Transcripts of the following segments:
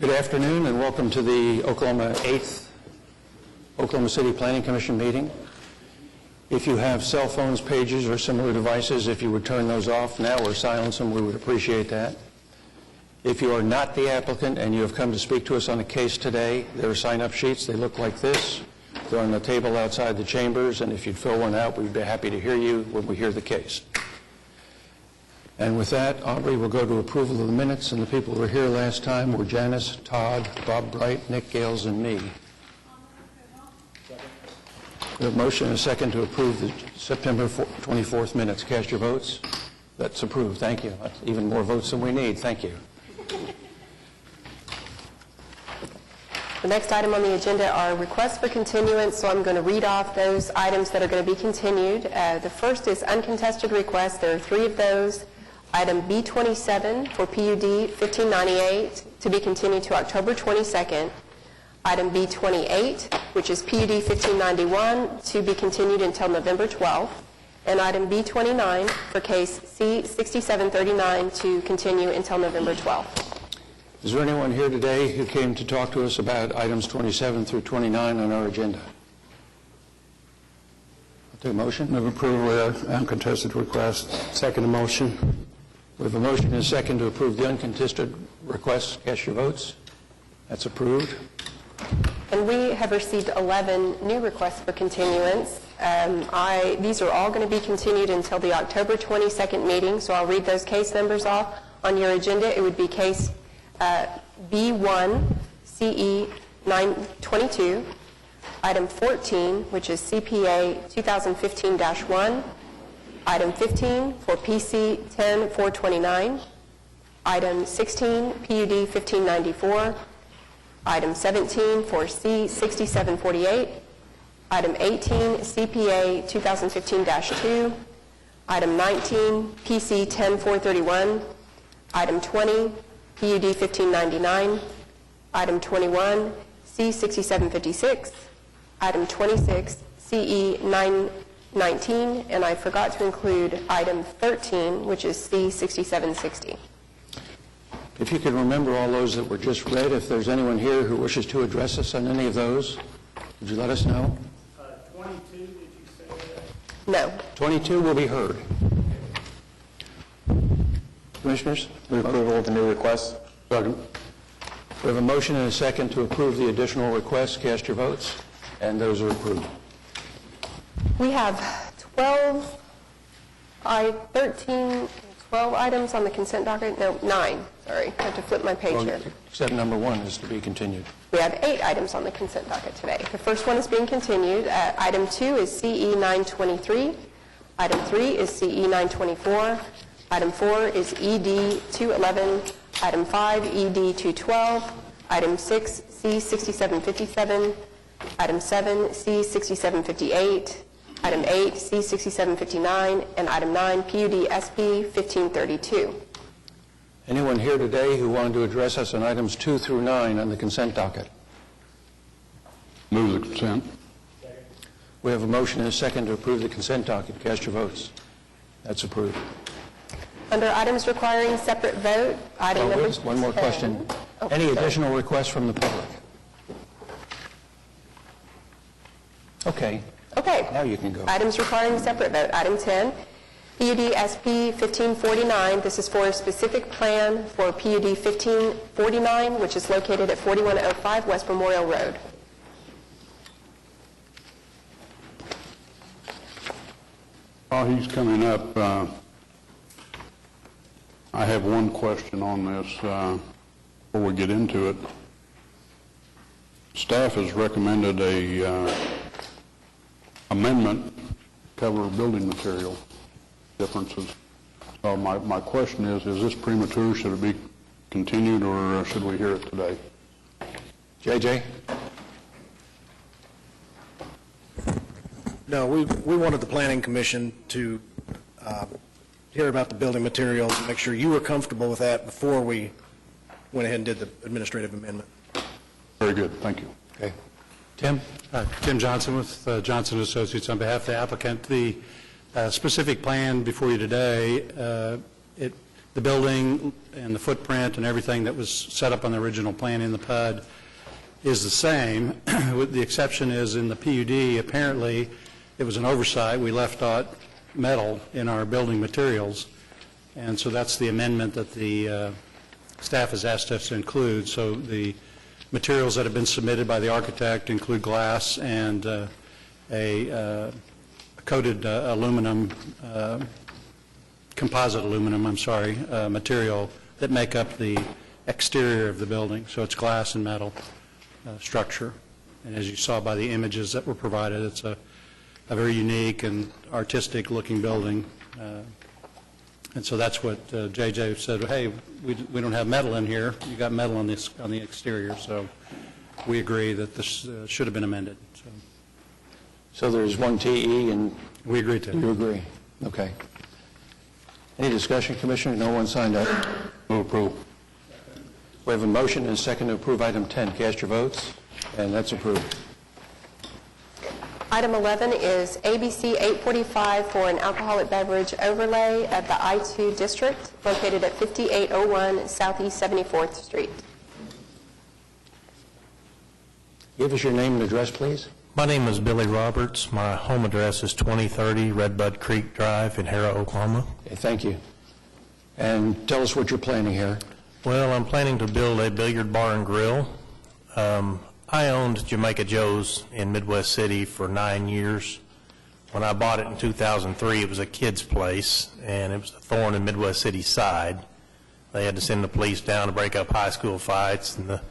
Good afternoon and welcome to the 8th Oklahoma City Planning Commission meeting. If you have cell phones, pagers, or similar devices, if you would turn those off now or silence them, we would appreciate that. If you are not the applicant and you have come to speak to us on a case today, there are sign-up sheets. They look like this. They're on the table outside the chambers, and if you'd fill one out, we'd be happy to hear you when we hear the case. And with that, Aubrey will go to approval of the minutes, and the people who were here last time were Janice, Todd, Bob Bright, Nick Gales, and me. We have a motion and a second to approve the September 24th minutes. Cast your votes. That's approved. Thank you. That's even more votes than we need. Thank you. The next item on the agenda are requests for continuance, so I'm going to read off those items that are going to be continued. The first is uncontested requests. There are 3 of those. Item B27 for PUD 1598 to be continued to October 22nd. Item B28, which is PUD 1591, to be continued until November 12th. And item B29 for case C6739 to continue until November 12th. Is there anyone here today who came to talk to us about items 27 through 29 on our agenda? I'll take a motion. Move approval of uncontested request. Second motion. We have a motion and a second to approve the uncontested requests. Cast your votes. That's approved. And we have received 11 new requests for continuance. These are all going to be continued until the October 22nd meeting, so I'll read those case numbers off. On your agenda, it would be case B1 CE 922, item 14, which is CPA 2015-1, item 15 for PC 10429, item 16 PUD 1594, item 17 for C6748, item 18 CPA 2015-2, item 19 PC 10431, item 20 PUD 1599, item 21 C6756, item 26 CE 919, and I forgot to include item 13, which is C6760. If you can remember all those that were just read, if there's anyone here who wishes to address us on any of those, would you let us know? 22, did you say that? No. 22 will be heard. Commissioners? Move approval of the new requests. Second. We have a motion and a second to approve the additional requests. Cast your votes. And those are approved. We have 12 items on the consent docket. No, 9. Sorry, I have to flip my page here. Except number 1 is to be continued. We have 8 items on the consent docket today. The first one is being continued. Item 2 is CE 923. Item 3 is CE 924. Item 4 is ED 211. Item 5, ED 212. Item 6, C6757. Item 7, C6758. Item 8, C6759. And item 9, PUD SP 1532. Anyone here today who wanted to address us on items 2 through 9 on the consent docket? Move the consent. We have a motion and a second to approve the consent docket. Cast your votes. That's approved. Under items requiring separate vote, item number 10. One more question. Any additional requests from the public? Okay. Okay. Now you can go. Items requiring separate vote. Item 10, PUD SP 1549. This is for a specific plan for PUD 1549, which is located at 4105 West Memorial Road. While he's coming up, I have one question on this before we get into it. Staff has recommended a amendment to cover building material differences. So my question is this premature? Should it be continued or should we hear it today? JJ? No, we wanted the Planning Commission to hear about the building materials and make sure you were comfortable with that before we went ahead and did the administrative amendment. Very good. Thank you. Okay. Tim? Tim Johnson with Johnson Associates on behalf of the applicant. The specific plan before you today, it The building and the footprint and everything that was set up on the original plan in the PUD is the same. With the exception is in the PUD, apparently, it was an oversight. We left out metal in our building materials, and so that's the amendment that the staff has asked us to include. So the materials that have been submitted by the architect include glass and a coated aluminum, composite aluminum, material that make up the exterior of the building. So it's glass and metal structure. And as you saw by the images that were provided, it's a very unique and artistic-looking building. And so that's what JJ said, hey, we don't have metal in here. You got metal on the exterior, so we agree that this should have been amended. So there's one TE, and We agree to. you agree? Okay. Any discussion, Commissioner? No one signed up. Move approval. We have a motion and a second to approve item 10. Cast your votes, and that's approved. Item 11 is ABC 845 for an alcoholic beverage overlay of the I-2 district located at 5801 Southeast 74th Street. Give us your name and address, please. My name is Billy Roberts. My home address is 2030 Redbud Creek Drive in Harrah, Oklahoma. Okay, thank you. And tell us what you're planning here. Well, I'm planning to build a billiard bar and grill. I owned Jamaica Joe's in Midwest City for 9 years. When I bought it in 2003, it was a kid's place, and it was a thorn in Midwest City's side. They had to send the police down to break up high school fights, and the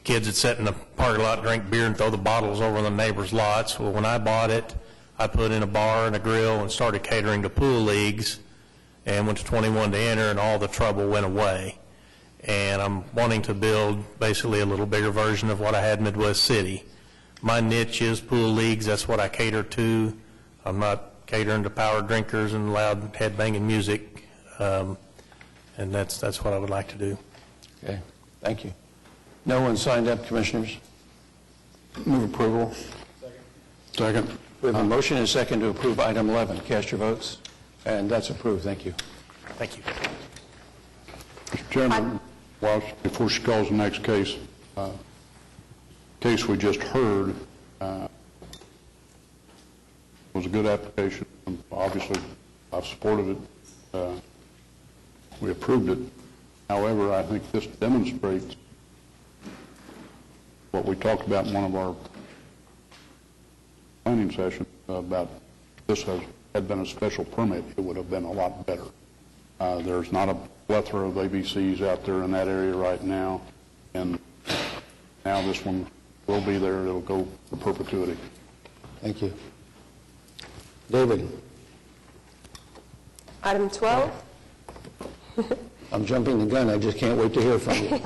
kids would sit in the parking lot, drink beer, and throw the bottles over the neighbors' lots. Well, when I bought it, I put in a bar and a grill and started catering to pool leagues and went to 21 to enter, and all the trouble went away. And I'm wanting to build basically a little bigger version of what I had in Midwest City. My niche is pool leagues. That's what I cater to. I'm not catering to power drinkers and loud head-banging music, and that's what I would like to do. Okay, thank you. No one signed up, Commissioners. Move approval. Second. We have a motion and a second to approve item 11. Cast your votes, and that's approved. Thank you. Thank you. Mr. Chairman, before she calls the next case, case we just heard was a good application. Obviously, I've supported it. We approved it. However, I think this demonstrates what we talked about in one of our planning sessions about this had been a special permit, it would have been a lot better. There's not a plethora of ABCs out there in that area right now, and now this one will be there. It'll go for perpetuity. Thank you. David, Item 12. I'm jumping the gun. I just can't wait to hear from you.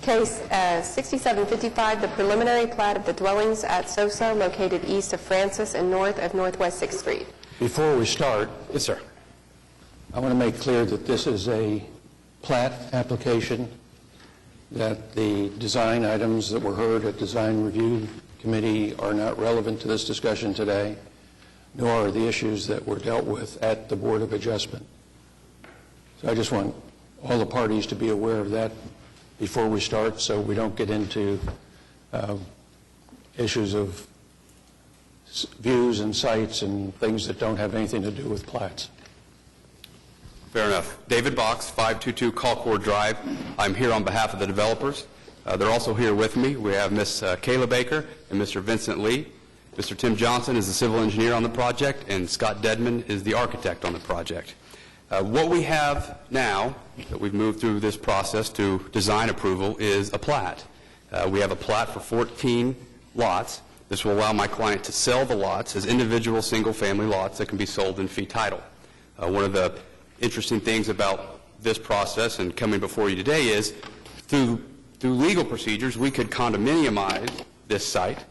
Case 6755, the preliminary plat of the dwellings at Sosa located east of Francis and north of Northwest 6th Street. Before we start, Yes, sir. I want to make clear that this is a plat application, that the design items that were heard at Design Review Committee are not relevant to this discussion today, nor are the issues that were dealt with at the Board of Adjustment. So I just want all the parties to be aware of that before we start, so we don't get into issues of views and sites and things that don't have anything to do with plats. Fair enough. David Box, 522 Colcord Drive. I'm here on behalf of the developers. They're also here with me. We have Ms. Kayla Baker and Mr. Vincent Lee. Mr. Tim Johnson is the civil engineer on the project, and Scott Dedman is the architect on the project. What we have now, that we've moved through this process to design approval, is a plat. We have a plat for 14 lots. This will allow my client to sell the lots as individual single-family lots that can be sold in fee title. One of the interesting things about this process and coming before you today is through legal procedures, we could condominiumize this site,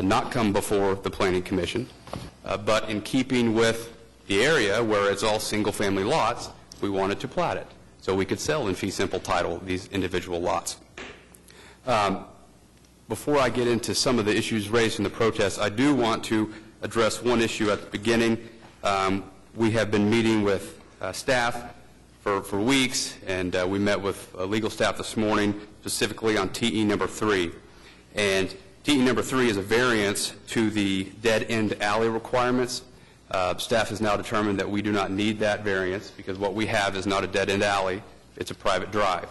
not come before the Planning Commission, but in keeping with the area where it's all single-family lots, we wanted to plat it so we could sell in fee simple title these individual lots. Before I get into some of the issues raised in the protest, I do want to address one issue at the beginning. We have been meeting with staff for weeks, and we met with legal staff this morning, specifically on TE number 3. And TE number 3 is a variance to the dead-end alley requirements. Staff has now determined that we do not need that variance because what we have is not a dead-end alley, it's a private drive.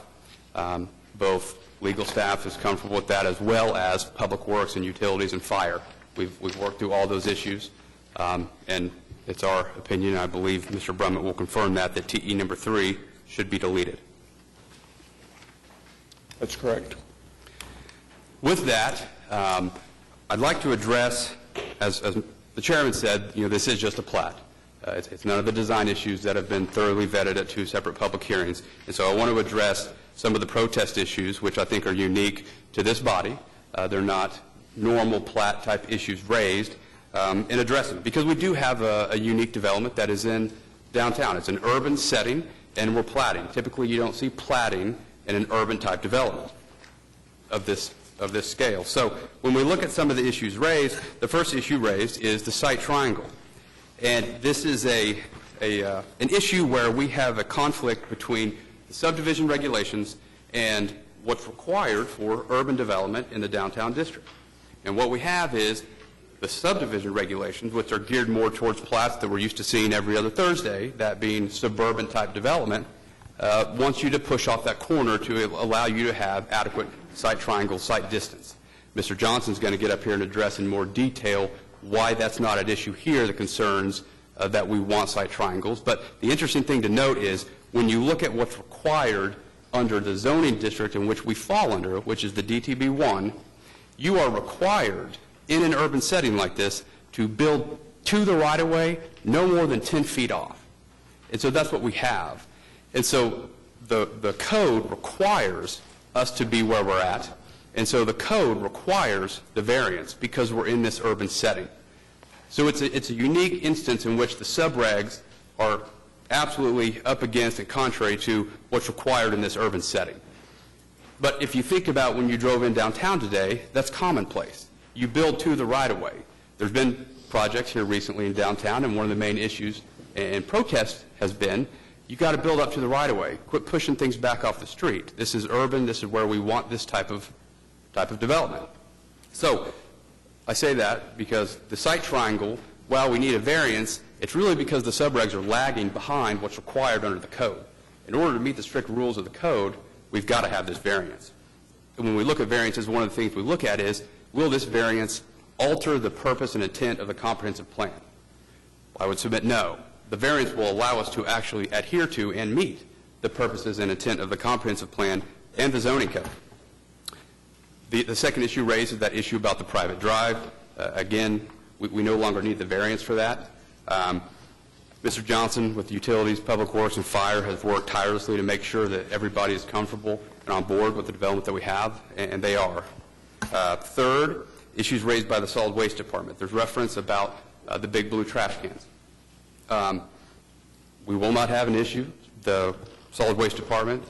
Both legal staff is comfortable with that, as well as Public Works and Utilities and Fire. We've worked through all those issues, and it's our opinion, and I believe Mr. Brummett will confirm that TE number 3 should be deleted. That's correct. With that, I'd like to address, as the chairman said, this is just a plat. It's none of the design issues that have been thoroughly vetted at 2 separate public hearings. And so I want to address some of the protest issues, which I think are unique to this body. They're not normal plat-type issues raised, and address them. Because we do have a unique development that is in downtown. It's an urban setting, and we're platting. Typically, you don't see platting in an urban-type development of this scale. So when we look at some of the issues raised, the first issue raised is the site triangle. And this is an issue where we have a conflict between the subdivision regulations and what's required for urban development in the downtown district. And what we have is the subdivision regulations, which are geared more towards plats that we're used to seeing every other Thursday, that being suburban-type development, wants you to push off that corner to allow you to have adequate site triangle, site distance. Mr. Johnson's going to get up here and address in more detail why that's not an issue here, the concerns that we want site triangles. But the interesting thing to note is when you look at what's required under the zoning district in which we fall under, which is the DTB1, you are required in an urban setting like this to build to the right-of-way no more than 10 feet off. And so that's what we have. And so the code requires us to be where we're at. And so the code requires the variance because we're in this urban setting. So it's a unique instance in which the subregs are absolutely up against and contrary to what's required in this urban setting. But if you think about when you drove in downtown today, that's commonplace. You build to the right-of-way. There's been projects here recently in downtown, and one of the main issues and protest has been you've got to build up to the right-of-way. Quit pushing things back off the street. This is urban. This is where we want this type of development. So I say that because the site triangle, while we need a variance, it's really because the subregs are lagging behind what's required under the code. In order to meet the strict rules of the code, we've got to have this variance. And when we look at variances, one of the things we look at is, will this variance alter the purpose and intent of the comprehensive plan? I would submit no. The variance will allow us to actually adhere to and meet the purposes and intent of the comprehensive plan and the zoning code. The second issue raised is that issue about the private drive. Again, we no longer need the variance for that. Mr. Johnson with Utilities, Public Works, and Fire has worked tirelessly to make sure that everybody is comfortable and on board with the development that we have, and they are. Third, issues raised by the Solid Waste Department. There's reference about the big blue trash cans. We will not have an issue. The Solid Waste Department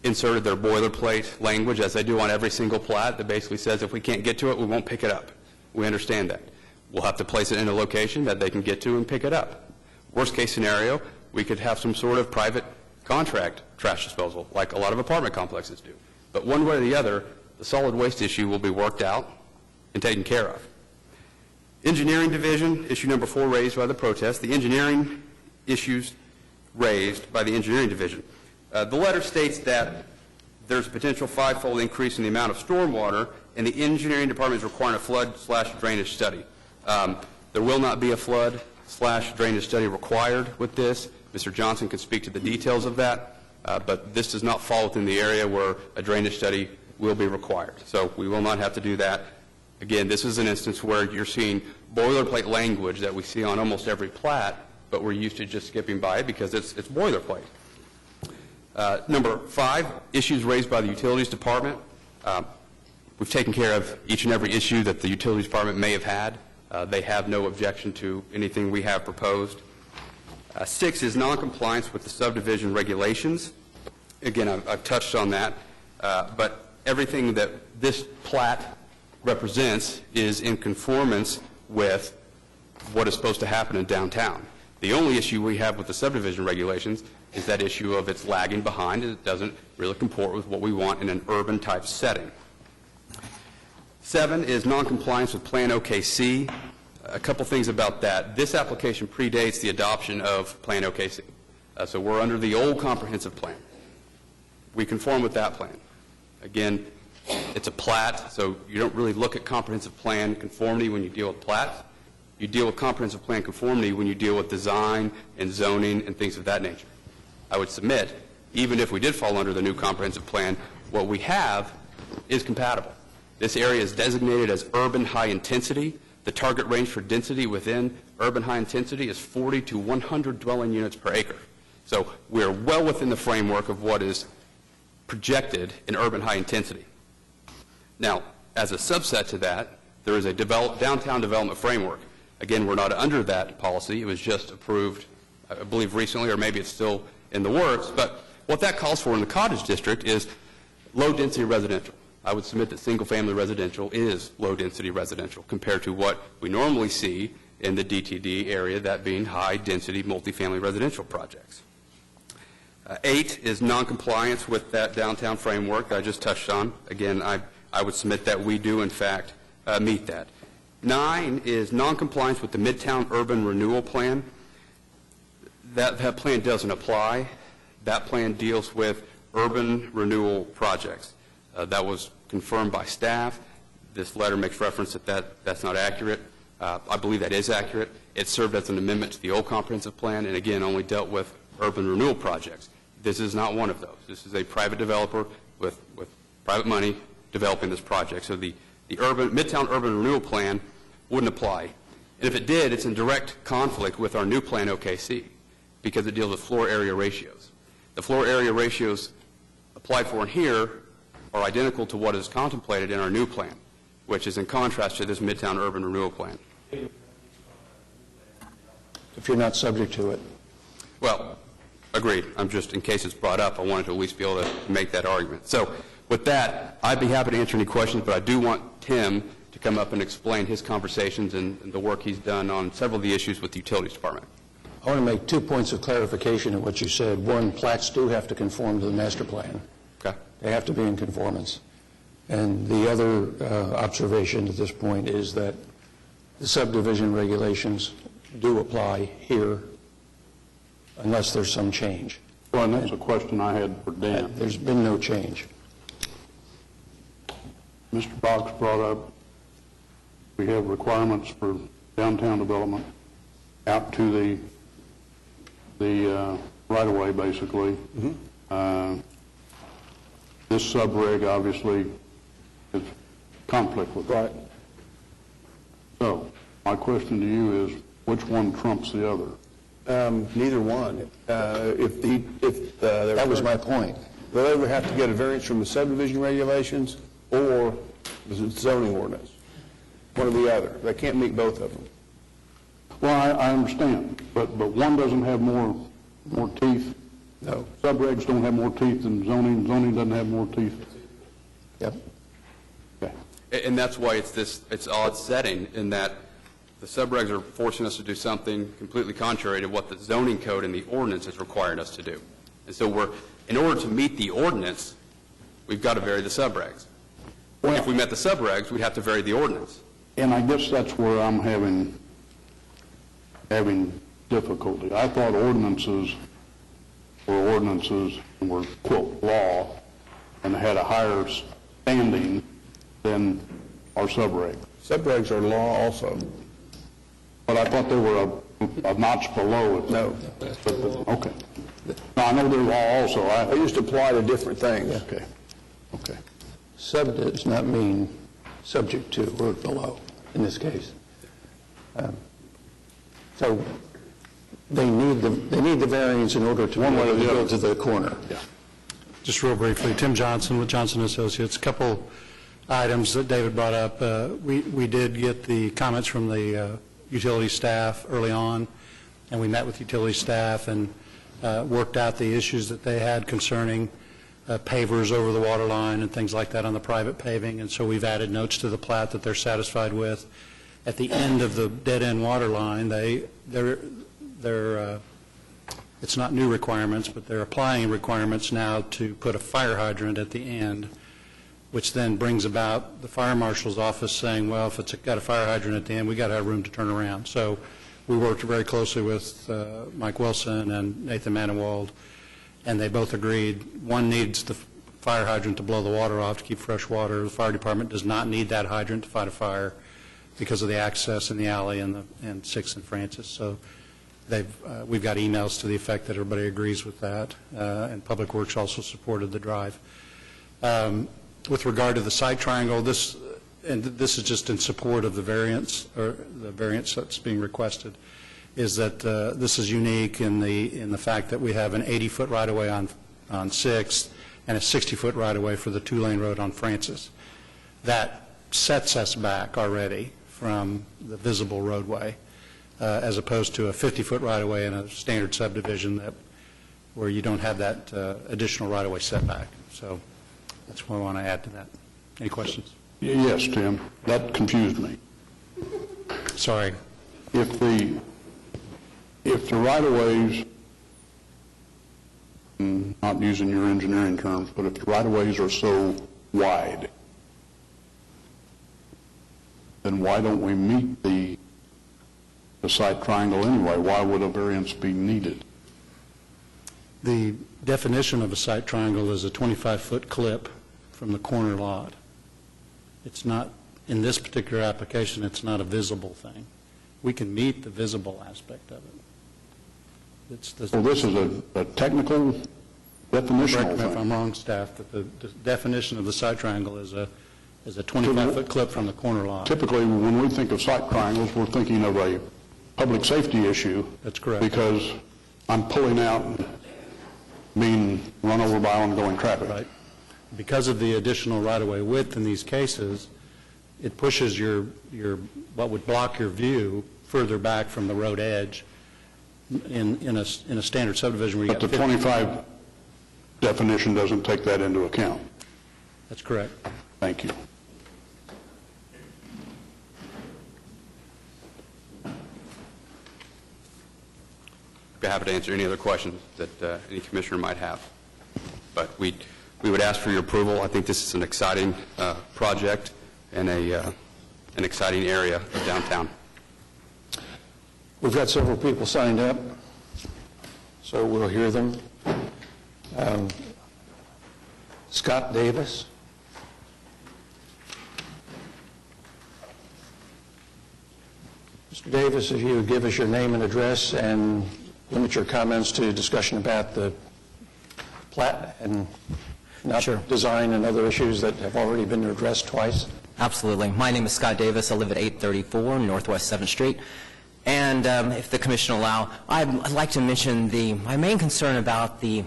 inserted their boilerplate language, as they do on every single plat, that basically says if we can't get to it, we won't pick it up. We understand that. We'll have to place it in a location that they can get to and pick it up. Worst case scenario, we could have some sort of private contract trash disposal, like a lot of apartment complexes do. But one way or the other, the solid waste issue will be worked out and taken care of. Engineering division, issue number 4 raised by the protest. The engineering issues raised by the engineering division. The letter states that there's a potential 5-fold increase in the amount of stormwater, and the engineering department is requiring a flood/drainage study. There will not be a flood/drainage study required with this. Mr. Johnson can speak to the details of that, but this does not fall within the area where a drainage study will be required. So we will not have to do that. Again, this is an instance where you're seeing boilerplate language that we see on almost every plat, but we're used to just skipping by it because it's boilerplate. Number 5, issues raised by the Utilities Department. We've taken care of each and every issue that the Utilities Department may have had. They have no objection to anything we have proposed. 6 is noncompliance with the subdivision regulations. Again, I've touched on that, but everything that this plat represents is in conformance with what is supposed to happen in downtown. The only issue we have with the subdivision regulations is that issue of it's lagging behind and it doesn't really comport with what we want in an urban-type setting. 7 is noncompliance with Plan OKC. A couple things about that. This application predates the adoption of Plan OKC. So we're under the old comprehensive plan. We conform with that plan. Again, it's a plat, so you don't really look at comprehensive plan conformity when you deal with plats. You deal with comprehensive plan conformity when you deal with design and zoning and things of that nature. I would submit, even if we did fall under the new comprehensive plan, what we have is compatible. This area is designated as urban high intensity. The target range for density within urban high intensity is 40 to 100 dwelling units per acre. So we're well within the framework of what is projected in urban high intensity. Now, as a subset to that, there is a downtown development framework. Again, we're not under that policy. It was just approved, I believe, recently, or maybe it's still in the works. But what that calls for in the cottage district is low-density residential. I would submit that single-family residential is low-density residential compared to what we normally see in the DTD area, that being high-density multifamily residential projects. 8 is noncompliance with that downtown framework that I just touched on. Again, I would submit that we do, in fact, meet that. 9 is noncompliance with the Midtown Urban Renewal Plan. That plan doesn't apply. That plan deals with urban renewal projects. That was confirmed by staff. This letter makes reference that that's not accurate. I believe that is accurate. It served as an amendment to the old comprehensive plan and, again, only dealt with urban renewal projects. This is not one of those. This is a private developer with private money developing this project. So the Midtown Urban Renewal Plan wouldn't apply. And if it did, it's in direct conflict with our new Plan OKC because it deals with floor area ratios. The floor area ratios applied for in here are identical to what is contemplated in our new plan, which is in contrast to this Midtown Urban Renewal Plan. If you're not subject to it. Well, agreed. I'm just, in case it's brought up, I wanted to at least be able to make that argument. So with that, I'd be happy to answer any questions, but I do want Tim to come up and explain his conversations and the work he's done on several of the issues with the Utilities Department. I want to make 2 points of clarification in what you said. One, plats do have to conform to the master plan. Okay. They have to be in conformance. And the other observation at this point is that the subdivision regulations do apply here unless there's some change. Well, and that's a question I had for Dan. There's been no change. Mr. Box brought up, we have requirements for downtown development out to the right-of-way, basically. This sub-reg obviously is conflict with that. So my question to you is, which one trumps the other? Neither one. That was my point. They'll either have to get a variance from the subdivision regulations or the zoning ordinance, one or the other. They can't meet both of them. Well, I understand, but one doesn't have more teeth. No. Sub-regs don't have more teeth than zoning. Zoning doesn't have more teeth. Yep. Okay. And that's why it's odd setting in that the subregs are forcing us to do something completely contrary to what the zoning code and the ordinance is requiring us to do. And so in order to meet the ordinance, we've got to vary the subregs. Well, if we met the subregs, we'd have to vary the ordinance. And I guess that's where I'm having difficulty. I thought ordinances were, quote, law, and had a higher standing than our subreg. Subregs are law also. But I thought they were a notch below it. No. Okay. Now, I know they're law also. They just apply to different things. Okay. Okay. Sub does not mean subject to or below in this case. So they need the variance in order to be able to go to the corner. Yeah. Just real briefly, Tim Johnson with Johnson Associates. A couple items that David brought up. We did get the comments from the utility staff early on, and we met with utility staff and worked out the issues that they had concerning pavers over the water line and things like that on the private paving, and so we've added notes to the plat that they're satisfied with. At the end of the dead-end water line, the it's not new requirements, but they're applying requirements now to put a fire hydrant at the end, which then brings about the fire marshal's office saying, well, if it's got a fire hydrant at the end, we got to have room to turn around. So we worked very closely with Mike Wilson and Nathan Manawald, and they both agreed one needs the fire hydrant to blow the water off to keep fresh water. The fire department does not need that hydrant to fight a fire because of the access in the alley and 6th and Francis. So we've got emails to the effect that everybody agrees with that, and Public Works also supported the drive. With regard to the site triangle, this is just in support of the variance, or the variance that's being requested, is that this is unique in the fact that we have an 80-foot right-of-way on 6th and a 60-foot right-of-way for the two-lane road on Francis. That sets us back already from the visible roadway, as opposed to a 50-foot right-of-way in a standard subdivision where you don't have that additional right-of-way setback. So that's what I want to add to that. Any questions? Yes, Tim, that confused me. Sorry. If the right-of-ways, not using your engineering terms, but if the right-of-ways are so wide, then why don't we meet the site triangle anyway? Why would a variance be needed? The definition of a site triangle is a 25-foot clip from the corner lot. It's not, in this particular application, it's not a visible thing. We can meet the visible aspect of it. Well, this is a technical definitional Correct me if I'm thing. wrong, staff, that the definition of the site triangle is a 25-foot clip from the corner lot. Typically, when we think of site triangles, we're thinking of a public safety issue. That's correct. Because I'm pulling out and being run over by ongoing traffic. Right. Because of the additional right-of-way width in these cases, it pushes what would block your view further back from the road edge in a standard subdivision where you But got the 50. 25 definition doesn't take that into account. That's correct. Thank you. Be happy to answer any other questions that any commissioner might have. But we would ask for your approval. I think this is an exciting project and an exciting area of downtown. We've got several people signed up, so we'll hear them. Scott Davis. Mr. Davis, if you would give us your name and address and limit your comments to discussion about the plat and not Sure. design and other issues that have already been addressed twice. Absolutely. My name is Scott Davis. I live at 834 Northwest 7th Street. And if the commission will allow, I'd like to mention my main concern about the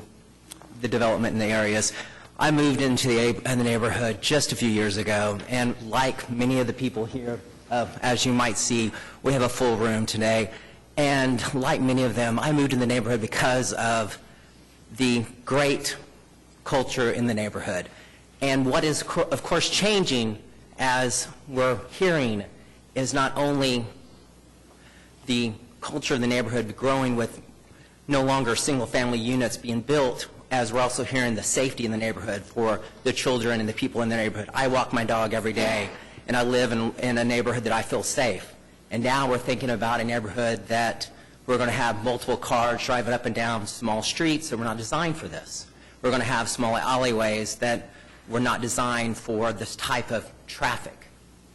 development in the areas. I moved into the neighborhood just a few years ago, and like many of the people here, as you might see, we have a full room today. And like many of them, I moved in the neighborhood because of the great culture in the neighborhood. And what is, of course, changing, as we're hearing, is not only the culture of the neighborhood growing with no longer single-family units being built, as we're also hearing the safety in the neighborhood for the children and the people in the neighborhood. I walk my dog every day, and I live in a neighborhood that I feel safe. And now we're thinking about a neighborhood that we're going to have multiple cars driving up and down small streets that were not designed for this. We're going to have small alleyways that were not designed for this type of traffic.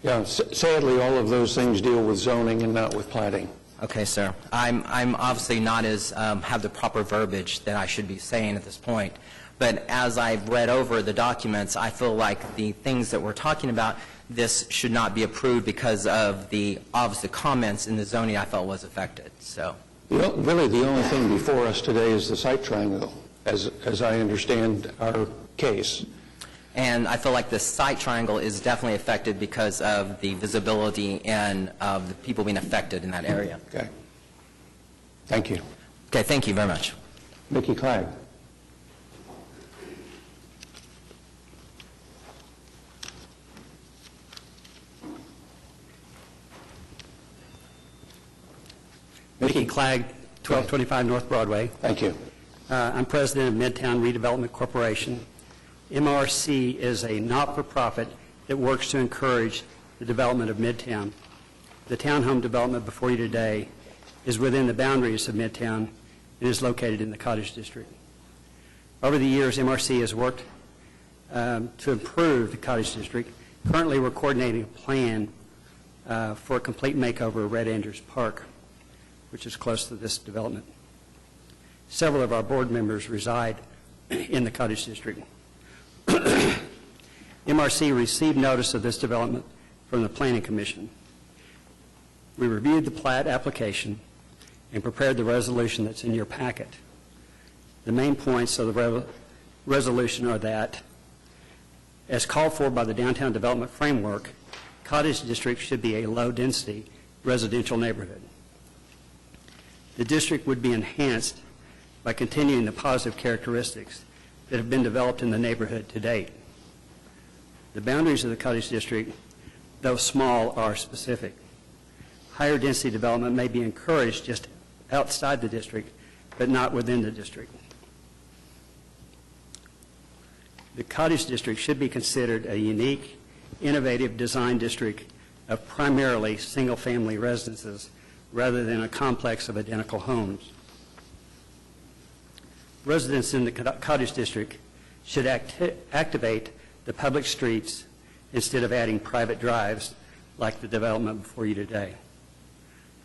Yeah, sadly, all of those things deal with zoning and not with plating. Okay, sir. I'm obviously not as have the proper verbiage that I should be saying at this point. But as I've read over the documents, I feel like the things that we're talking about, this should not be approved because of the obvious comments in the zoning I felt was affected. So, Really, the only thing before us today is the site triangle, as I understand our case. and I feel like the site triangle is definitely affected because of the visibility and of the people being affected in that area. Okay. Thank you. Okay, thank you very much. Mickey Clegg. Mickey Clegg, 1225 North Broadway. Thank you. I'm president of Midtown Redevelopment Corporation. MRC is a not-for-profit that works to encourage the development of Midtown. The townhome development before you today is within the boundaries of Midtown and is located in the Cottage District. Over the years, MRC has worked to improve the Cottage District. Currently, we're coordinating a plan for a complete makeover of Red Andrews Park, which is close to this development. Several of our board members reside in the Cottage District. MRC received notice of this development from the Planning Commission. We reviewed the plat application and prepared the resolution that's in your packet. The main points of the resolution are that, as called for by the Downtown Development Framework, Cottage District should be a low-density residential neighborhood. The district would be enhanced by continuing the positive characteristics that have been developed in the neighborhood to date. The boundaries of the Cottage District, though small, are specific. Higher density development may be encouraged just outside the district, but not within the district. The Cottage District should be considered a unique, innovative design district of primarily single-family residences rather than a complex of identical homes. Residents in the Cottage District should activate the public streets instead of adding private drives like the development before you today.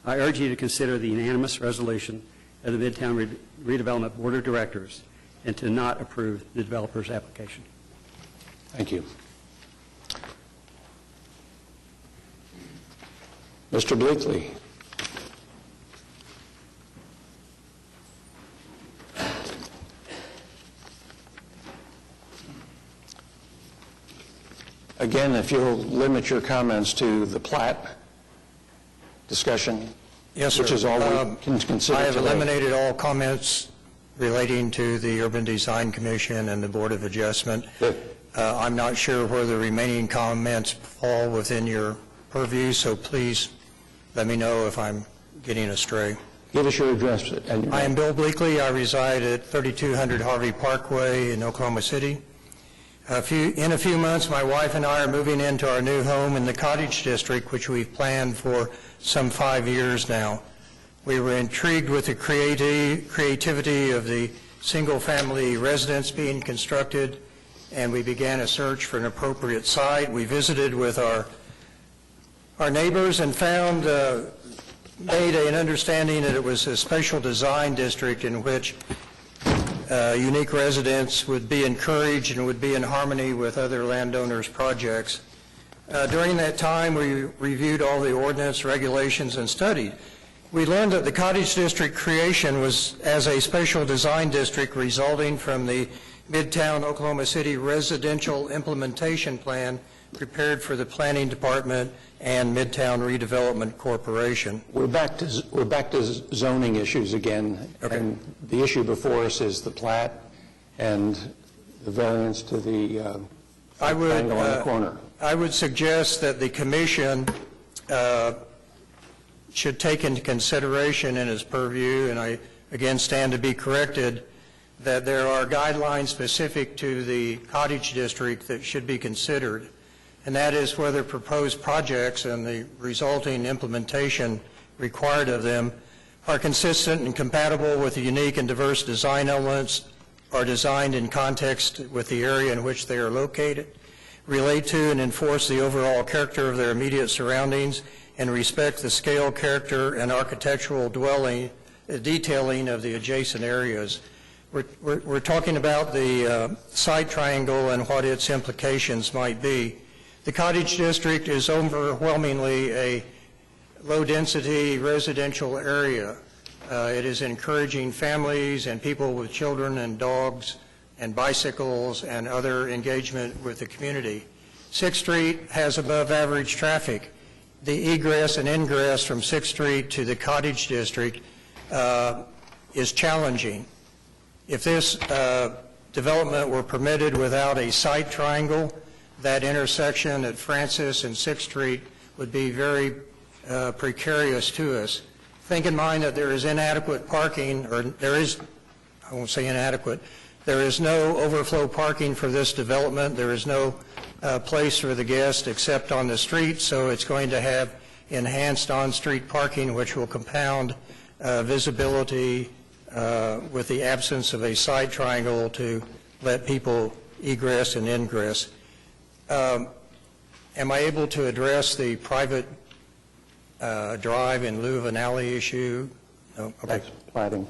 I urge you to consider the unanimous resolution of the Midtown Redevelopment Board of Directors and to not approve the developer's application. Thank you. Mr. Bleakley. Again, if you'll limit your comments to the plat discussion, Yes, sir. which is all we can consider I have today. eliminated all comments relating to the Urban Design Commission and the Board of Adjustment. Good. I'm not sure where the remaining comments fall within your purview, so please let me know if I'm getting astray. Give us your address. And I am Bill Bleakley. I reside at 3200 Harvey Parkway in Oklahoma City. In a few months, my wife and I are moving into our new home in the Cottage District, which we've planned for some 5 years now. We were intrigued with the creativity of the single-family residence being constructed, and we began a search for an appropriate site. We visited with our neighbors and made an understanding that it was a special design district in which unique residents would be encouraged and would be in harmony with other landowners' projects. During that time, we reviewed all the ordinance, regulations, and studied. We learned that the Cottage District creation was as a special design district resulting from the Midtown Oklahoma City Residential Implementation Plan prepared for the Planning Department and Midtown Redevelopment Corporation. We're back to zoning issues again. Okay. And the issue before us is the plat and the variance to the triangle on the corner. I would suggest that the commission should take into consideration in its purview, and I again stand to be corrected, that there are guidelines specific to the Cottage District that should be considered, and that is whether proposed projects and the resulting implementation required of them are consistent and compatible with the unique and diverse design elements, are designed in context with the area in which they are located, relate to and enforce the overall character of their immediate surroundings, and respect the scale, character, and architectural detailing of the adjacent areas. We're talking about the site triangle and what its implications might be. The Cottage District is overwhelmingly a low-density residential area. It is encouraging families and people with children and dogs and bicycles and other engagement with the community. 6th Street has above-average traffic. The egress and ingress from 6th Street to the Cottage District is challenging. If this development were permitted without a site triangle, that intersection at Francis and 6th Street would be very precarious to us. think in mind that there is inadequate parking, or there is, I won't say inadequate, there is no overflow parking for this development. There is no place for the guest except on the street, so it's going to have enhanced on-street parking, which will compound visibility with the absence of a side triangle to let people egress and ingress. Am I able to address the private drive in lieu of an alley issue? No? Okay. That's plating.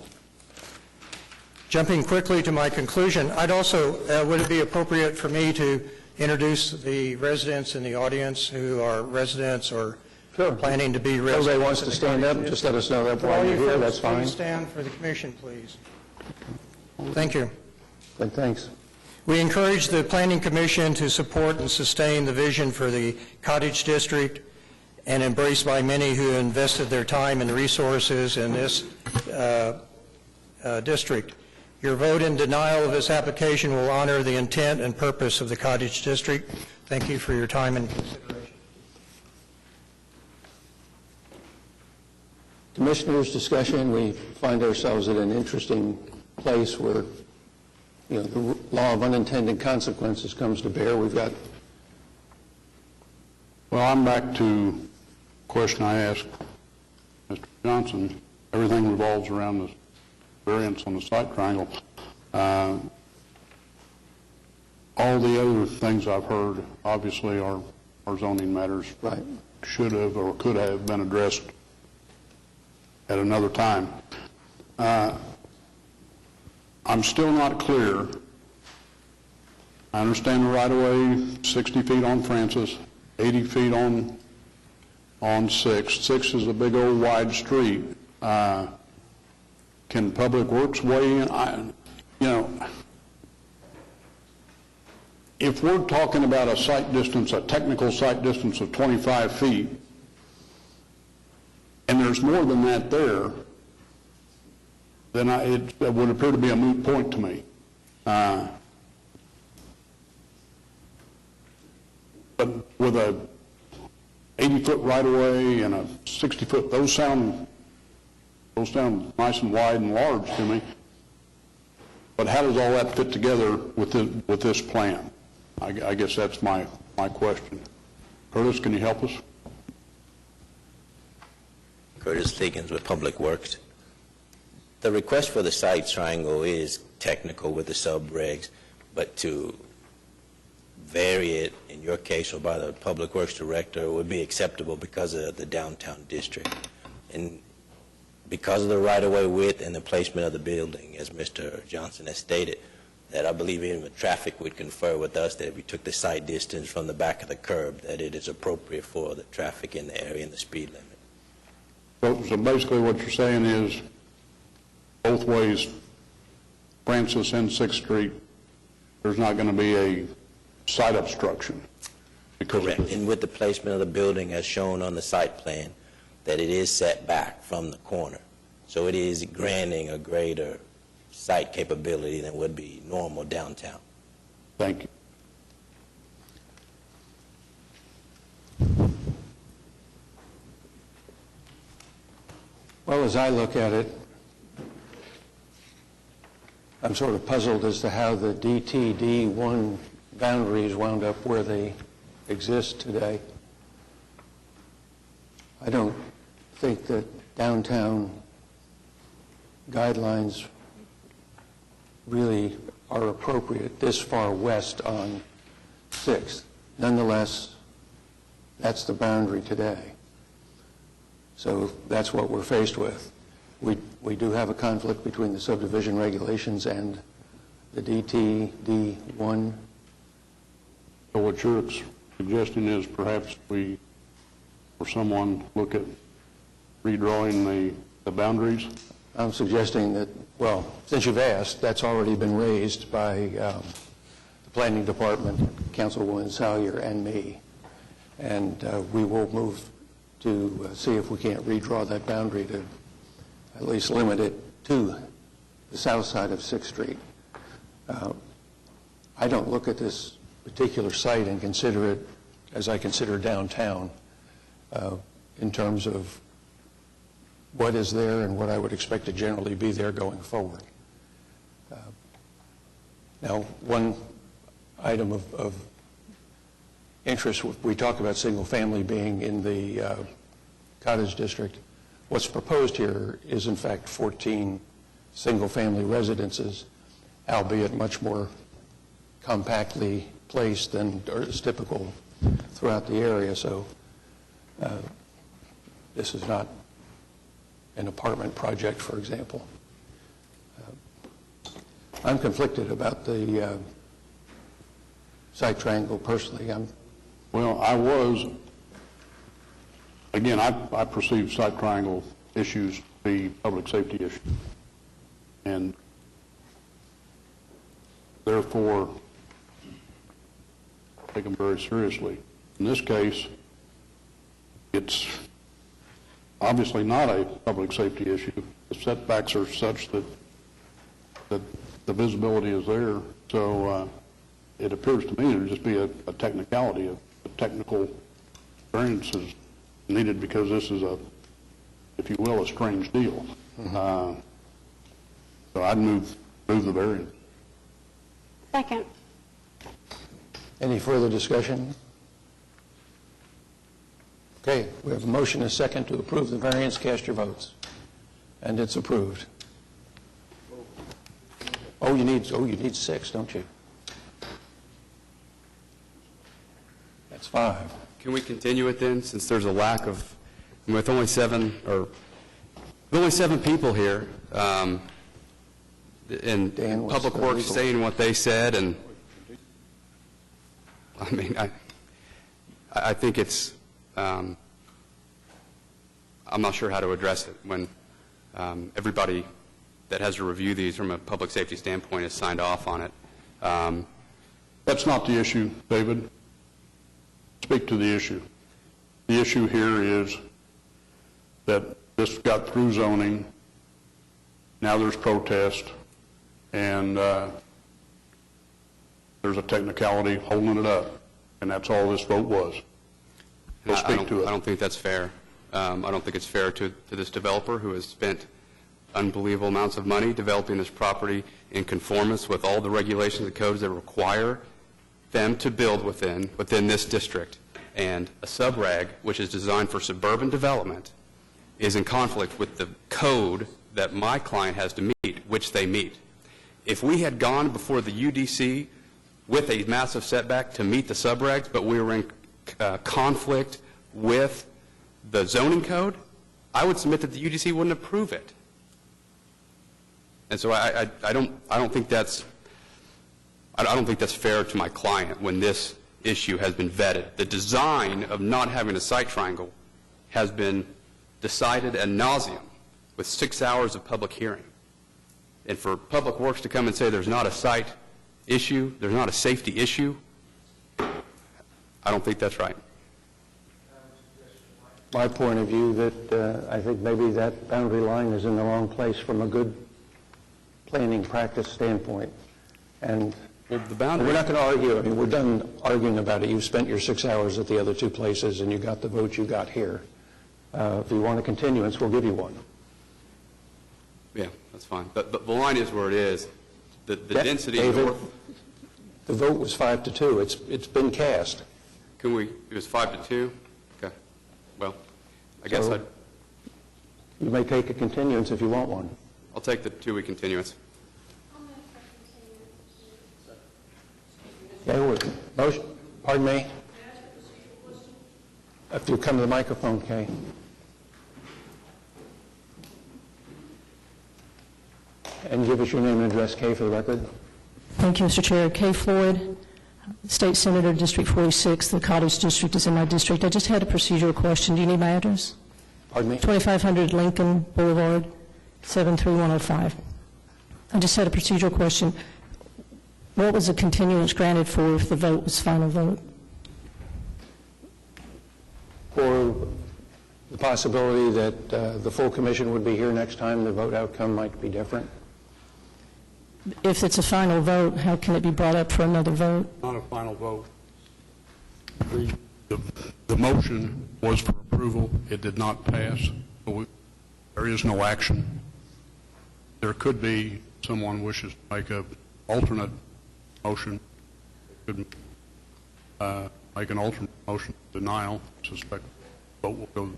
Jumping quickly to my conclusion, I'd also, would it be appropriate for me to introduce the residents in the audience who are residents or planning to be residents? Jose wants to stand up, just let us know that All while you you're here, folks, that's fine. please stand for the commission, please. Thank you. Good, thanks. We encourage the Planning Commission to support and sustain the vision for the Cottage District and embraced by many who invested their time and resources in this district. Your vote in denial of this application will honor the intent and purpose of the Cottage District. Thank you for your time and consideration. Commissioners' discussion, we find ourselves at an interesting place where, you know, the law of unintended consequences comes to bear. We've got... Well, I'm back to the question I asked Mr. Johnson. Everything revolves around this variance on the site triangle. All the other things I've heard, obviously, are zoning matters. Right. Should have or could have been addressed at another time. I'm still not clear. I understand the right-of-way, 60 feet on Francis, 80 feet on 6th. 6th is a big old wide street. Can Public Works weigh in? If we're talking about a site distance, a technical site distance of 25 feet, and there's more than that there, then it would appear to be a moot point to me. But with a 80-foot right-of-way and a 60-foot, those sound nice and wide and large to me. But how does all that fit together with this plan? I guess that's my question. Curtis, can you help us? Curtis Thickens with Public Works. The request for the site triangle is technical with the sub-regs, but to vary it, in your case or by the Public Works Director, would be acceptable because of the downtown district. And because of the right-of-way width and the placement of the building, as Mr. Johnson has stated, that I believe even the traffic would confer with us that if we took the site distance from the back of the curb, that it is appropriate for the traffic in the area and the speed limit. So basically what you're saying is both ways, Francis and 6th Street, there's not going to be a site obstruction. Correct. And with the placement of the building as shown on the site plan, that it is set back from the corner. So it is granting a greater site capability than would be normal downtown. Thank you. Well, as I look at it, I'm sort of puzzled as to how the DTD1 boundaries wound up where they exist today. I don't think that downtown guidelines really are appropriate this far west on 6th. Nonetheless, that's the boundary today. So that's what we're faced with. We do have a conflict between the subdivision regulations and the DTD1. So what you're suggesting is perhaps we, or someone, look at redrawing the boundaries? I'm suggesting that, well, since you've asked, that's already been raised by the Planning Department, Councilwoman Salyer, and me. And we will move to see if we can't redraw that boundary to at least limit it to the south side of 6th Street. I don't look at this particular site and consider it as I consider downtown in terms of what is there and what I would expect to generally be there going forward. Now, one item of interest, we talk about single-family being in the cottage district. What's proposed here is, in fact, 14 single-family residences, albeit much more compactly placed than is typical throughout the area. So this is not an apartment project, for example. I'm conflicted about the site triangle personally. Well, I was, again, I perceive site triangle issues to be public safety issues. And therefore, take them very seriously. In this case, it's obviously not a public safety issue. The setbacks are such that the visibility is there. So it appears to me to just be a technicality, a technical variance is needed because this is a, if you will, a strange deal. So I'd move the variance. Second. Any further discussion? Okay, we have a motion and a second to approve the variance. Cast your votes. And it's approved. Oh, you need 6, don't you? That's 5. Can we continue it then, since there's a lack of, with only 7 people here, and Dan, what's Public the Works legal? saying what they said, and I mean, I think it's, I'm not sure how to address it when everybody that has to review these from a public safety standpoint has signed off on it. That's not the issue, David. Speak to the issue. The issue here is that this got through zoning, now there's protest, and there's a technicality holding it up, and that's all this vote was. We'll speak to it. I don't think that's fair. I don't think it's fair to this developer who has spent unbelievable amounts of money developing this property in conformance with all the regulations and codes that require them to build within this district. And a subreg, which is designed for suburban development, is in conflict with the code that my client has to meet, which they meet. If we had gone before the UDC with a massive setback to meet the subregs, but we were in conflict with the zoning code, I would submit that the UDC wouldn't approve it. And so I don't think that's fair to my client when this issue has been vetted. The design of not having a site triangle has been decided ad nauseum with 6 hours of public hearing. And for Public Works to come and say there's not a site issue, there's not a safety issue, I don't think that's right. My point of view that I think maybe that boundary line is in the wrong place from a good planning practice standpoint. And Well, the boundary, we're not going to argue. I mean, we're done arguing about it. You've spent your 6 hours at the other 2 places, and you got the vote you got here. If you want a continuance, we'll give you one. yeah, that's fine. But the line is where it is. The density David, north, the vote was 5-2. It's been cast. it was 5-2? Okay. Well, I guess So- You may take a continuance if you want one. I'll take the 2-week continuance. Okay, motion, pardon me? If you come to the microphone, Kay. And give us your name and address, Kay, for the record. Thank you, Mr. Chair. Kay Floyd, State Senator, District 46. The Cottage District is in my district. I just had a procedural question. Do you need my address? Pardon me? 2500 Lincoln Boulevard, 73105. I just had a procedural question. What was the continuance granted for if the vote was final vote? For the possibility that the full commission would be here next time, the vote outcome might be different. If it's a final vote, how can it be brought up for another vote? Not a final vote. The motion was for approval. It did not pass. There there is no action. There could be someone wishes to make an alternate motion, could make an alternate motion of denial. I suspect the vote will go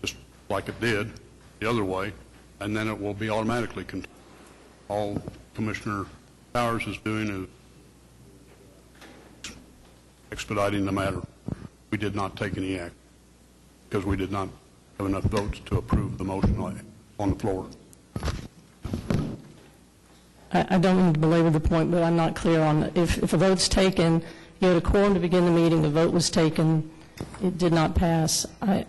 just like it did the other way, and then it will be automatically continued. All Commissioner Powers is doing is expediting the matter. We did not take any action because we did not have enough votes to approve the motion on the floor. I don't mean to belabor the point, but I'm not clear on, if a vote's taken, you had a quorum to begin the meeting, the vote was taken, it did not pass. I'm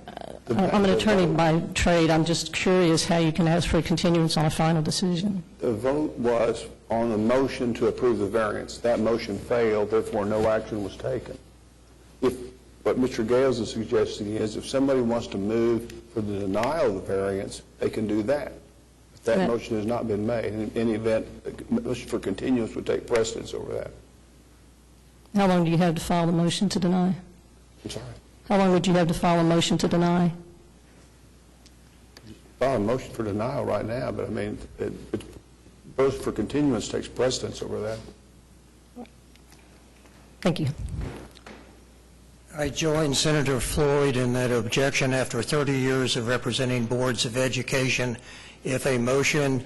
an attorney by trade. I'm just curious how you can ask for a continuance on a final decision. The vote was on the motion to approve the variance. That motion failed, therefore no action was taken. What Mr. Gales is suggesting is if somebody wants to move for the denial of the variance, they can do that. If that motion has not been made, in any event, the motion for continuance would take precedence over that. How long do you have to file the motion to deny? I'm sorry. How long would you have to file a motion to deny? File a motion for denial right now, but I mean, both for continuance takes precedence over that. Thank you. I join Senator Floyd in that objection. After 30 years of representing boards of education, if a motion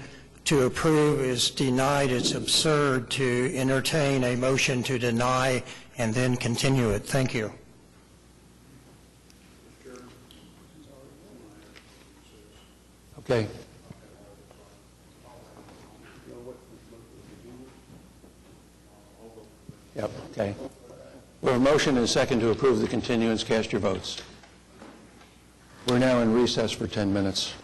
to approve is denied, it's absurd to entertain a motion to deny and then continue it. Thank you. Okay. Yep, okay. We have a motion and a second to approve the continuance. Cast your votes. We're now in recess for 10 minutes.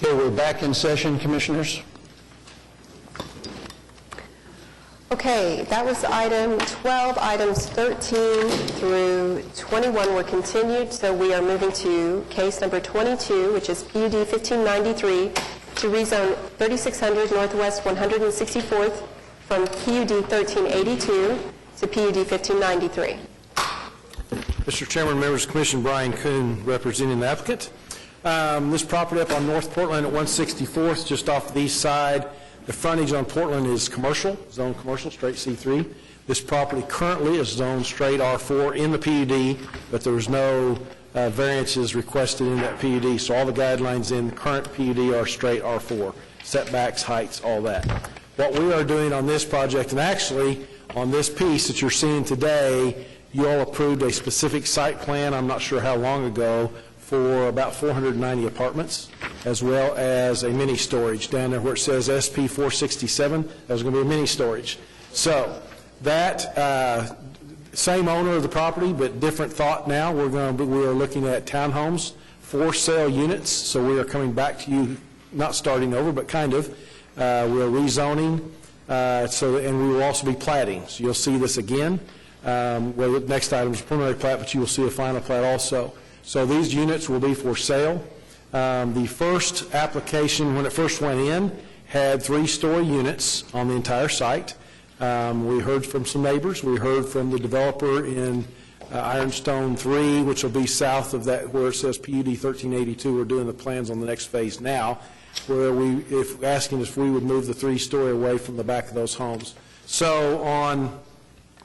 Okay, we're back in session, Commissioners. Okay, that was item 12. Items 13 through 21 were continued, so we are moving to case number 22, which is PUD 1593, to rezone 3600 Northwest 164th from PUD 1382 to PUD 1593. Mr. Chairman, members of the Commission, Brian Kuhn representing the applicant. This property up on North Portland at 164th, just off the east side. The frontage on Portland is commercial, zone commercial, straight C3. This property currently is zoned straight R4 in the PUD, but there was no variances requested in that PUD, so all the guidelines in the current PUD are straight R4, setbacks, heights, all that. What we are doing on this project, and actually on this piece that you're seeing today, you all approved a specific site plan, I'm not sure how long ago, for about 490 apartments, as well as a mini storage down there where it says SP 467. That was going to be a mini storage. So that same owner of the property, but different thought now. We are looking at townhomes, for sale units. So we are coming back to you, not starting over, but kind of. We are rezoning, and we will also be platting. So you'll see this again. Well, the next item is preliminary plat, but you will see a final plat also. So these units will be for sale. The first application, when it first went in, had 3-story units on the entire site. We heard from some neighbors. We heard from the developer in Ironstone 3, which will be south of that where it says PUD 1382. We're doing the plans on the next phase now, where asking if we would move the 3-story away from the back of those homes. So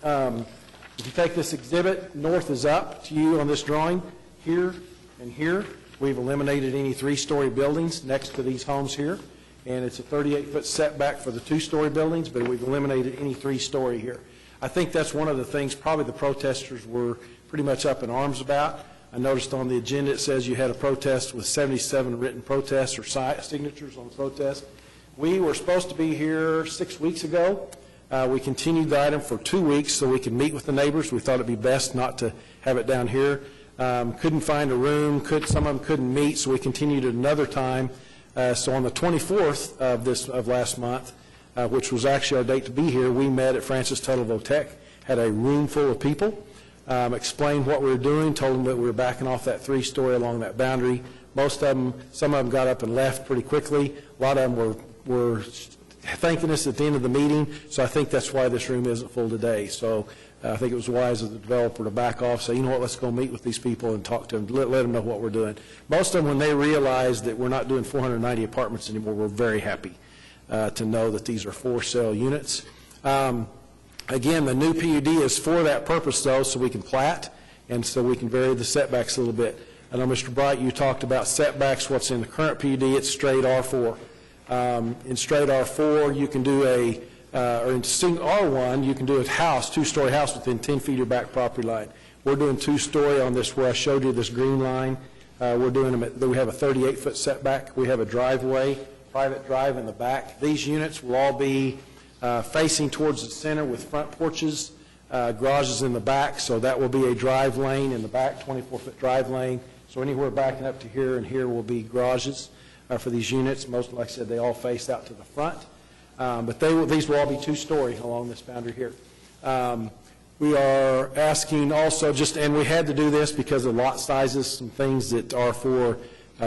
if you take this exhibit, north is up to you on this drawing. Here and here, we've eliminated any 3-story buildings next to these homes here, and it's a 38-foot setback for the 2-story buildings, but we've eliminated any 3-story here. I think that's one of the things probably the protesters were pretty much up in arms about. I noticed on the agenda it says you had a protest with 77 written protests or signatures on the protest. We were supposed to be here 6 weeks ago. We continued the item for 2 weeks so we could meet with the neighbors. We thought it'd be best not to have it down here. Couldn't find a room, some of them couldn't meet, so we continued it another time. So on the 24th of last month, which was actually our date to be here, we met at Francis Tuttle Votech, had a room full of people, explained what we were doing, told them that we were backing off that 3-story along that boundary. Some of them got up and left pretty quickly. A lot of them were thanking us at the end of the meeting, so I think that's why this room isn't full today. So I think it was wise of the developer to back off, say, you know what, let's go meet with these people and talk to them, let them know what we're doing. Most of them, when they realized that we're not doing 490 apartments anymore, were very happy to know that these are for sale units. Again, the new PUD is for that purpose, though, so we can plat and so we can vary the setbacks a little bit. I know, Mr. Bright, you talked about setbacks. What's in the current PUD, it's straight R4. In straight R4, you can do or in R1, you can do a house, 2-story house within 10 feet of your back property line. We're doing 2-story on this where I showed you this green line. We're doing them we have a 38-foot setback. We have a driveway, private drive in the back. These units will all be facing towards the center with front porches, garages in the back, so that will be a drive lane in the back, 24-foot drive lane. So anywhere backing up to here and here will be garages for these units. Most, like I said, they all face out to the front. But these will all be 2-story along this boundary here. We are asking also and we had to do this because of lot sizes, some things that R4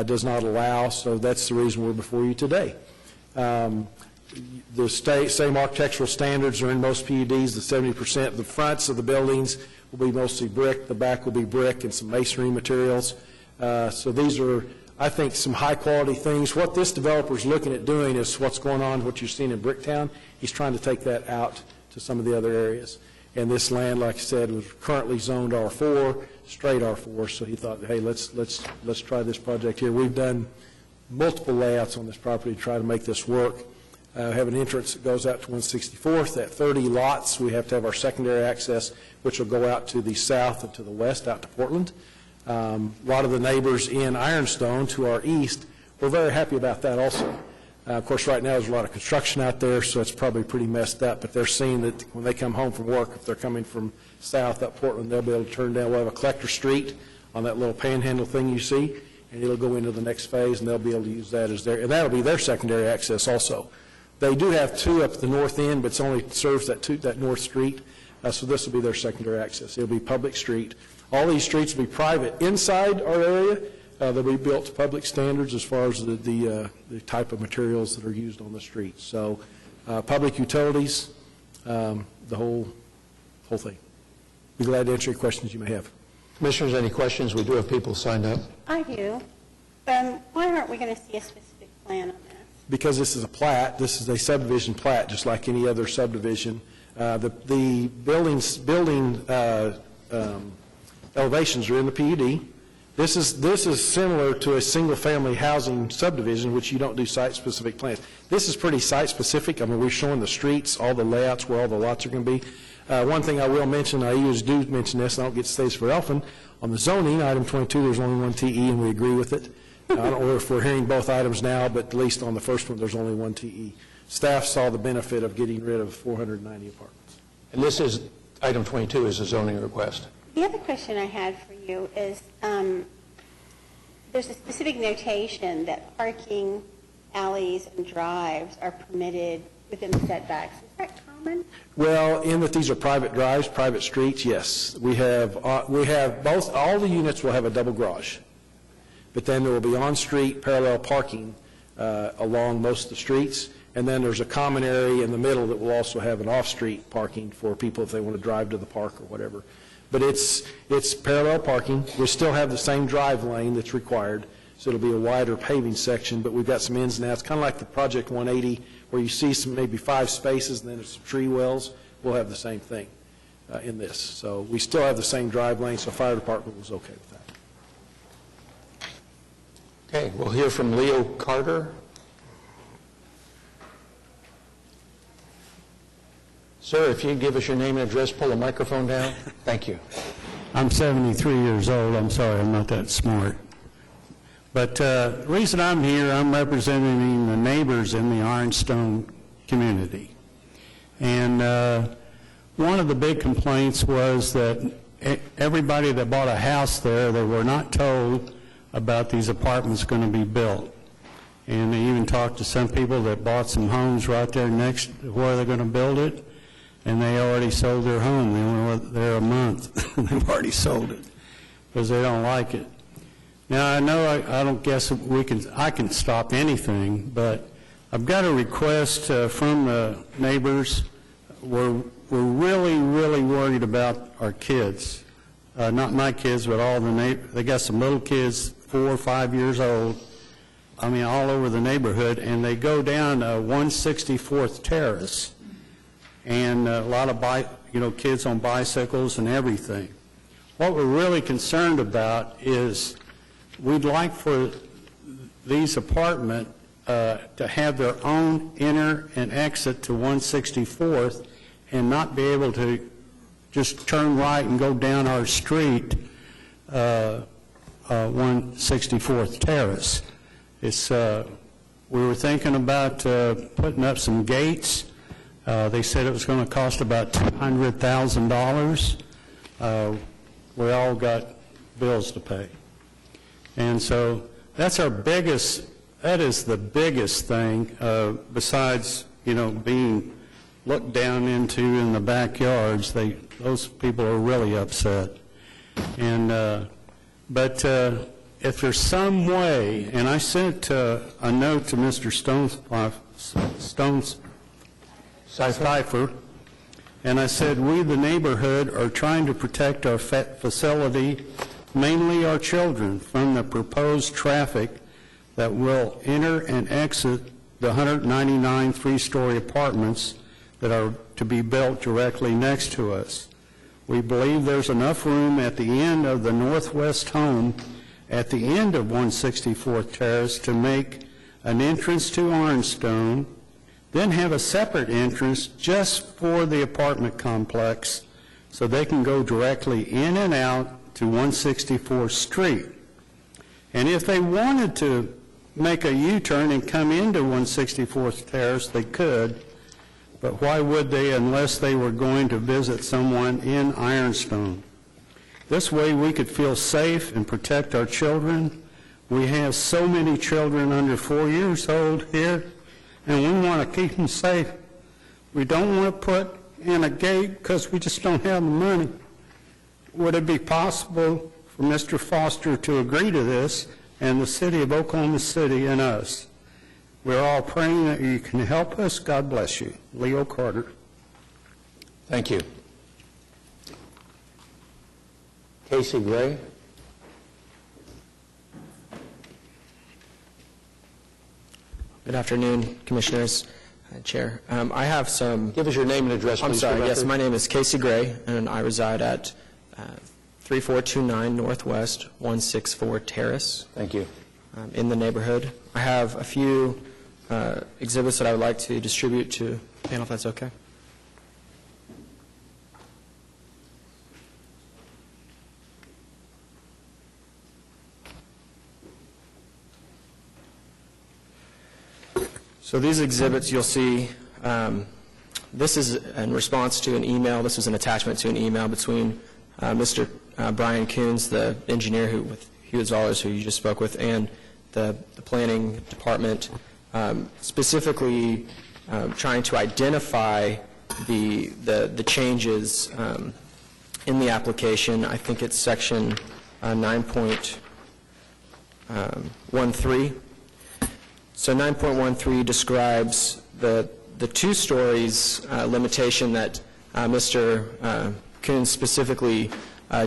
does not allow, so that's the reason we're before you today. The same architectural standards are in most PUDs, the 70%. The fronts of the buildings will be mostly brick, the back will be brick and some masonry materials. So these are, I think, some high-quality things. What this developer is looking at doing is what's going on, what you've seen in Bricktown. He's trying to take that out to some of the other areas. And this land, like I said, was currently zoned R4, straight R4, so he thought, hey, let's try this project here. We've done multiple layouts on this property to try to make this work. We have an entrance that goes out to 164th. At 30 lots, we have to have our secondary access, which will go out to the south and to the west, out to Portland. A lot of the neighbors in Ironstone to our east were very happy about that also. Of course, right now there's a lot of construction out there, so it's probably pretty messed up, but they're seeing that when they come home from work, if they're coming from south up Portland, they'll be able to turn down. We'll have a collector street on that little panhandle thing you see, and it'll go into the next phase, and they'll be able to use that as their, and that'll be their secondary access also. They do have two up at the north end, but it only serves that north street, so this will be their secondary access. It'll be public street. All these streets will be private inside our area. They'll be built to public standards as far as the type of materials that are used on the streets. So public utilities, the whole thing. Be glad to answer any questions you may have. Commissioners, any questions? We do have people signed up. I do. Why aren't we going to see a specific plan on this? Because this is a plat, this is a subdivision plat, just like any other subdivision. The building elevations are in the PUD. This is similar to a single-family housing subdivision, which you don't do site-specific plans. This is pretty site-specific. I mean, we're showing the streets, all the layouts, where all the lots are going to be. One thing I will mention, I usually do mention this, and I don't get to say this very often, on the zoning, item 22, there's only one TE, and we agree with it. I don't know if we're hearing both items now, but at least on the first one, there's only one TE. Staff saw the benefit of getting rid of 490 apartments. And this is, item 22 is a zoning request. The other question I had for you is, there's a specific notation that parking alleys and drives are permitted within the setbacks. Is that common? Well, in that these are private drives, private streets, yes. We have both, all the units will have a double garage, but then there will be on-street parallel parking along most of the streets, and then there's a common area in the middle that will also have an off-street parking for people if they want to drive to the park or whatever. But it's parallel parking. We still have the same drive lane that's required, so it'll be a wider paving section, but we've got some ins and outs, kind of like the Project 180, where you see some maybe 5 spaces and then there's some tree wells. We'll have the same thing in this. So we still have the same drive lane, so fire department was okay with that. Okay, we'll hear from Leo Carter. Sir, if you'd give us your name and address, pull the microphone down. Thank you. I'm 73 years old. I'm sorry, I'm not that smart. But the reason I'm here, I'm representing the neighbors in the Ironstone community. And one of the big complaints was that everybody that bought a house there, they were not told about these apartments going to be built. And they even talked to some people that bought some homes right there next to where they're going to build it, and they already sold their home. They only were there a month, and they've already sold it because they don't like it. Now, I know I don't guess I can stop anything, but I've got a request from the neighbors. We're really, really worried about our kids. Not my kids, but all the neighbors. They got some little kids, 4 or 5 years old, I mean, all over the neighborhood, and they go down 164th Terrace, and a lot of kids on bicycles and everything. What we're really concerned about is we'd like for these apartments to have their own enter and exit to 164th and not be able to just turn right and go down our street, 164th Terrace. It's, we were thinking about putting up some gates. They said it was going to cost about $200,000. We all got bills to pay. And so that's our biggest, that is the biggest thing besides, being looked down into in the backyards. Those people are really upset. And, but if there's some way, and I sent a note to Mr. Cipher, and I said, we, the neighborhood, are trying to protect our facility, mainly our children, from the proposed traffic that will enter and exit the 199 three-story apartments that are to be built directly next to us. We believe there's enough room at the end of the northwest home at the end of 164th Terrace to make an entrance to Ironstone, then have a separate entrance just for the apartment complex so they can go directly in and out to 164th Street. And if they wanted to make a U-turn and come into 164th Terrace, they could, but why would they unless they were going to visit someone in Ironstone? This way we could feel safe and protect our children. We have so many children under 4 years old here, and we want to keep them safe. We don't want to put in a gate because we just don't have the money. Would it be possible for Mr. Foster to agree to this, and the city of Oklahoma City and us? We're all praying that you can help us. God bless you. Leo Carter. Thank you. Casey Gray? Good afternoon, Commissioners, Chair. I have some... Give us your name and address, please. I'm sorry, for the yes, record. my name is Casey Gray, and I reside at 3429 Northwest 164 Terrace. Thank you. In the neighborhood. I have a few exhibits that I would like to distribute to the panel, if that's okay. So these exhibits you'll see, this is in response to an email. This was an attachment to an email between Mr. Brian Coons, the engineer with Hugh Zollers, who you just spoke with, and the planning department, specifically trying to identify the changes in the application. I think it's section 9.13. So 9.13 describes the 2 stories limitation that Mr. Coons specifically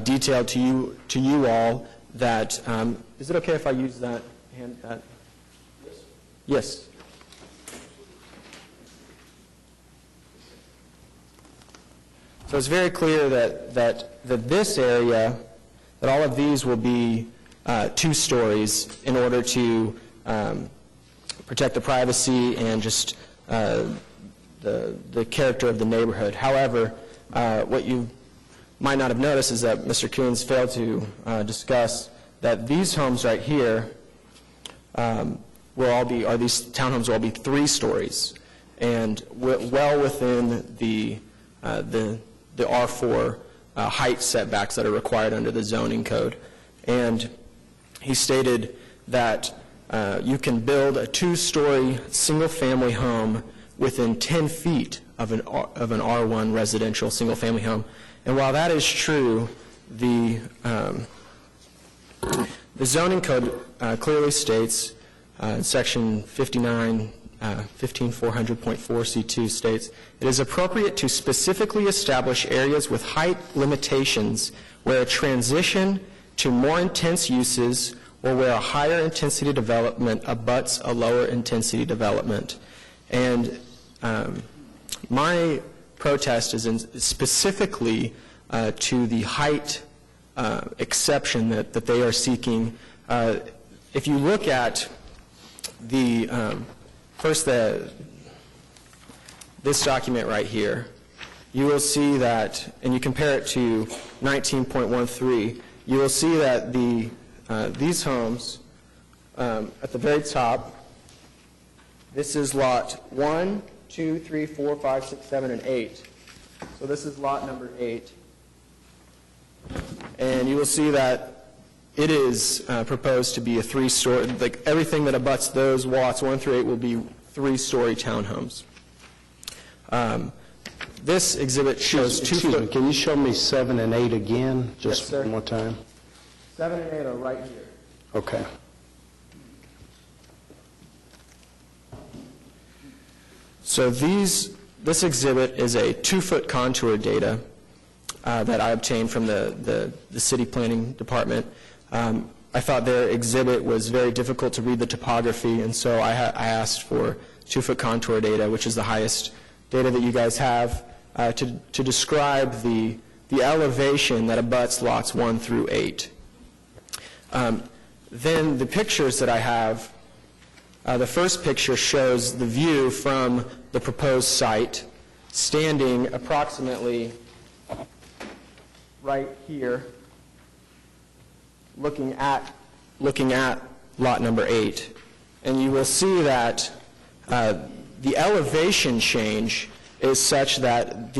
detailed to you all. That is it okay if I use that hand? Yes. So it's very clear that this area, that all of these will be 2 stories in order to protect the privacy and just the character of the neighborhood. However, what you might not have noticed is that Mr. Coons failed to discuss that these homes right here these townhomes will all be 3 stories, and well within the R4 height setbacks that are required under the zoning code. And he stated that you can build a 2-story single-family home within 10 feet of an R1 residential single-family home. And while that is true, the zoning code clearly states, section 15400.4C2 states, it is appropriate to specifically establish areas with height limitations where a transition to more intense uses or where a higher intensity development abuts a lower intensity development. And my protest is specifically to the height exception that they are seeking. If you look at this document right here, you will see that, and you compare it to 19.13, you will see that these homes at the very top, this is lot 1, 2, 3, 4, 5, 6, 7, and 8. So this is lot number 8. And you will see that it is proposed to be a 3-story, like everything that abuts those lots 1 through 8 will be 3-story townhomes. This exhibit shows Excuse me, can you show me 7 and 8 again, just Yes, sir. one more time? 7 and 8 are right here. Okay. So this exhibit is a 2-foot contour data that I obtained from the city planning department. I thought their exhibit was very difficult to read the topography, and so I asked for 2-foot contour data, which is the highest data that you guys have, to describe the elevation that abuts lots 1 through 8. Then the pictures that I have, the first picture shows the view from the proposed site, standing approximately right here, looking at lot number 8. And you will see that the elevation change is such that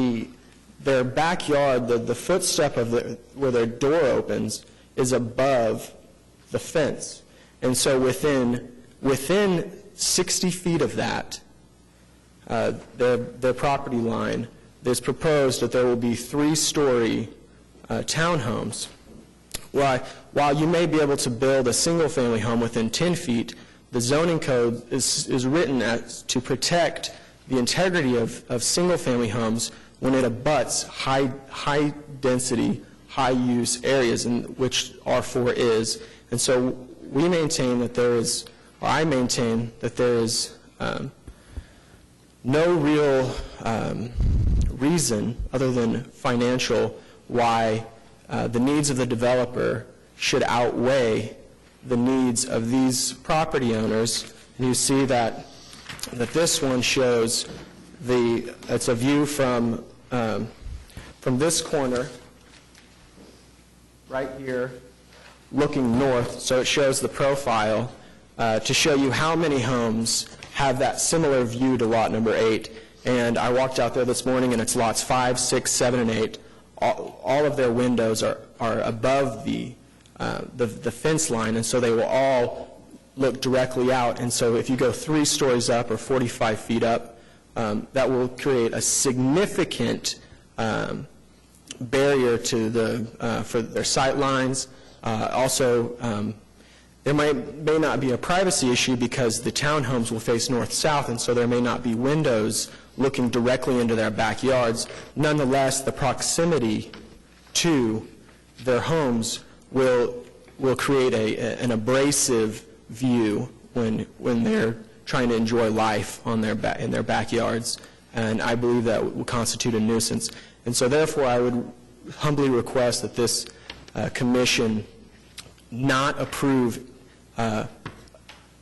their backyard, the footstep of where their door opens, is above the fence. And so within 60 feet of that, their property line, there's proposed that there will be 3-story townhomes. While you may be able to build a single-family home within 10 feet, the zoning code is written to protect the integrity of single-family homes when it abuts high-density, high-use areas, in which R4 is. And so we maintain that there is, or I maintain that there is no real reason other than financial why the needs of the developer should outweigh the needs of these property owners. And you see that this one shows it's a view from this corner right here looking north. So it shows the profile to show you how many homes have that similar view to lot number 8. And I walked out there this morning, and it's lots 5, 6, 7, and 8. All of their windows are above the fence line, and so they will all look directly out. And so if you go 3 stories up or 45 feet up, that will create a significant barrier to for their sight lines. Also, there may not be a privacy issue because the townhomes will face north-south, and so there may not be windows looking directly into their backyards. Nonetheless, the proximity to their homes will create an abrasive view when they're trying to enjoy life in their backyards, and I believe that will constitute a nuisance. And so therefore, I would humbly request that this commission not approve an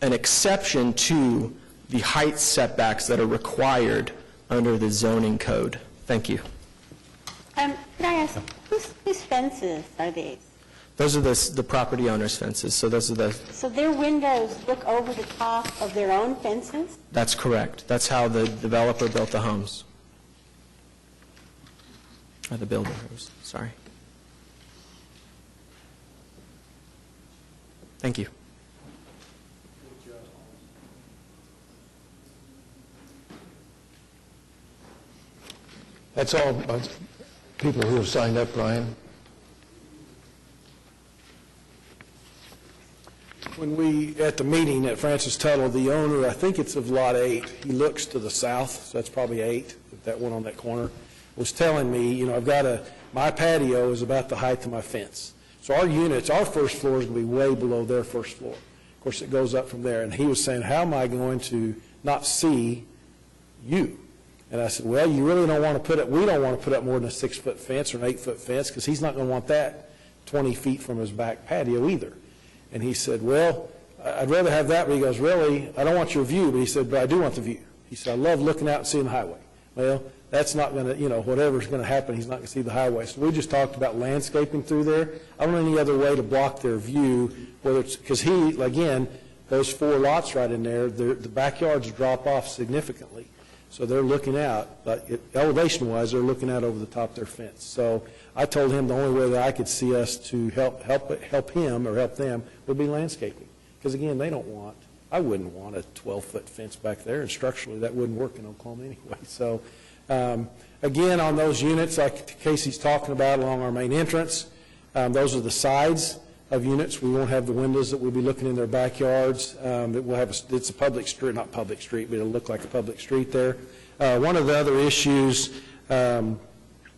exception to the height setbacks that are required under the zoning code. Thank you. Could I ask, whose fences are these? Those are the property owners' fences. So those are So their windows look over the top of their own fences? That's correct. That's how the developer built the homes. Or the builder, sorry. Thank you. That's all people who have signed up, Brian. When at the meeting at Francis Tuttle, the owner, I think it's of Lot 8, he looks to the south, so that's probably 8, that one on that corner, was telling me, I've got my patio is about the height of my fence. So our units, our first floor is going to be way below their first floor. Of course, it goes up from there. And he was saying, how am I going to not see you? And I said, well, you really don't want to we don't want to put up more than a 6-foot fence or an 8-foot fence because he's not going to want that 20 feet from his back patio either. And he said, well, I'd rather have that. But he goes, really, I don't want your view. But he said, but I do want the view. He said, I love looking out and seeing the highway. Well, that's not going to, whatever's going to happen, he's not going to see the highway. So we just talked about landscaping through there. I don't know any other way to block their view, whether it's, because again, those 4 lots right in there, the backyards drop off significantly. So they're looking out, elevation-wise, they're looking out over the top of their fence. So I told him the only way that I could see us to help him or help them would be landscaping. Because again, I wouldn't want a 12-foot fence back there, and structurally that wouldn't work in Oklahoma anyway. So again, on those units, like Casey's talking about along our main entrance, those are the sides of units. We won't have the windows that we'll be looking in their backyards. It's a public street, not public street, but it'll look like a public street there. One of the other issues, one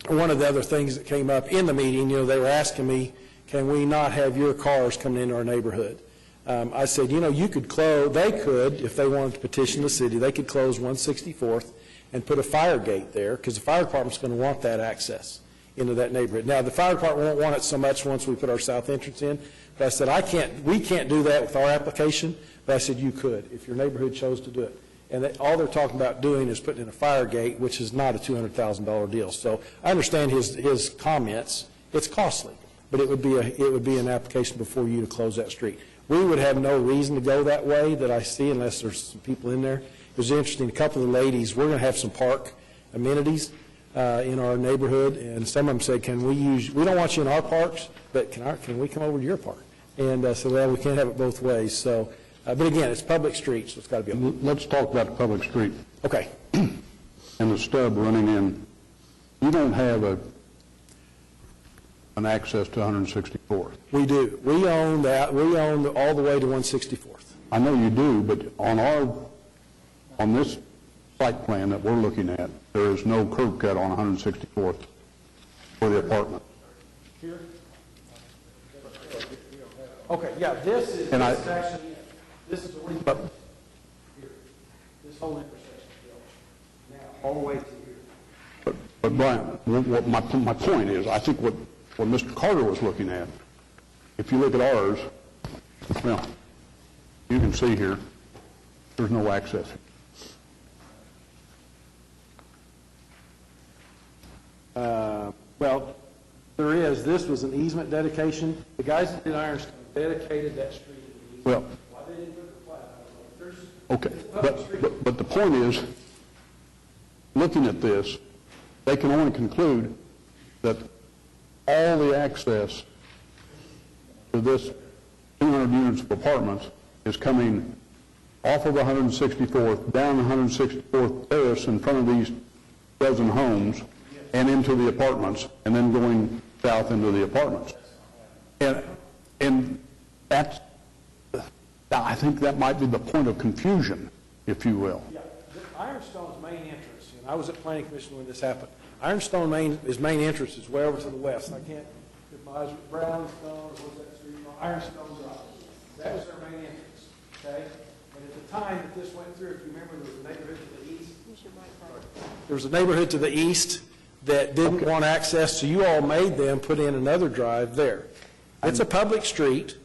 of the other things that came up in the meeting, they were asking me, can we not have your cars coming into our neighborhood? I said, you could close, they could, if they wanted to petition the city, they could close 164th and put a fire gate there, because the fire department's going to want that access into that neighborhood. Now, the fire department won't want it so much once we put our south entrance in, but I said, we can't do that with our application, but I said, you could, if your neighborhood chose to do it. And all they're talking about doing is putting in a fire gate, which is not a $200,000 deal. So I understand his comments. It's costly, but it would be an application before you to close that street. We would have no reason to go that way that I see unless there's some people in there. It was interesting, a couple of the ladies, we're going to have some park amenities in our neighborhood, and some of them said, we don't want you in our parks, but can we come over to your park? And so, well, we can't have it both ways, so, but again, it's public streets, so it's got to be open. Let's talk about the public street Okay. and the stub running in. You don't have an access to 164th. We do. We own that, we own all the way to 164th. I know you do, but on this site plan that we're looking at, there is no curb cut on 164th for the apartment. Here? Okay, yeah, this is And actually, this is the one, here, this whole intersection is now, all the way to here. But Brian, what my point is, I think what Mr. Carter was looking at, if you look at ours, well, you can see here, there's no access. Well, there is, this was an easement dedication. The guys that did Ironstone dedicated that street. Well, Why they didn't put the flag, I don't know. okay, but the point is, looking at this, they can only conclude that all the access to this 200 units of apartments is coming off of 164th, down 164th Terrace in front of these dozen homes, and into the apartments, and then going south into the apartments. And that's, I think that might be the point of confusion, if you will. Yeah, Ironstone's main entrance, and I was at Planning Commission when this happened. Ironstone his main entrance is way over to the west. I can't, if my eyes, Brownstone, what's that street? Ironstone Drive. That was their main entrance, okay? And at the time that this went through, if you remember, there was a neighborhood to the east. There was a neighborhood to the east that didn't want access, so you all made them put in another drive there. It's a public street.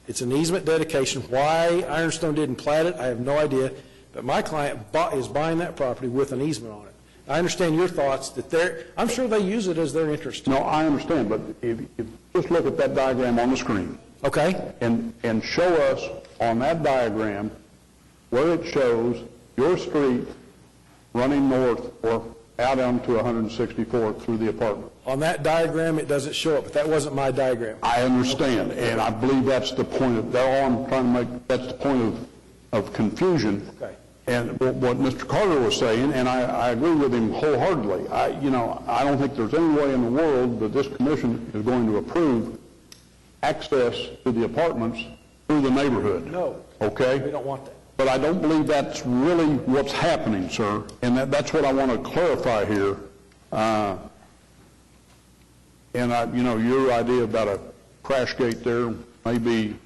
It's an easement dedication. Why Ironstone didn't plat it, I have no idea. But my client is buying that property with an easement on it. I understand your thoughts that I'm sure they use it as their interest. No, I understand, but if just look at that diagram on the screen. Okay. And show us on that diagram where it shows your street running north or out onto 164th through the apartment. On that diagram, it doesn't show up, but that wasn't my diagram. I understand, and I believe that's the point of, that's the point of confusion. Okay. And what Mr. Carter was saying, and I agree with him wholeheartedly, I don't think there's any way in the world that this commission is going to approve access to the apartments through the neighborhood. No. Okay? We don't want that. But I don't believe that's really what's happening, sir, and that's what I want to clarify here. And your idea about a crash gate there may be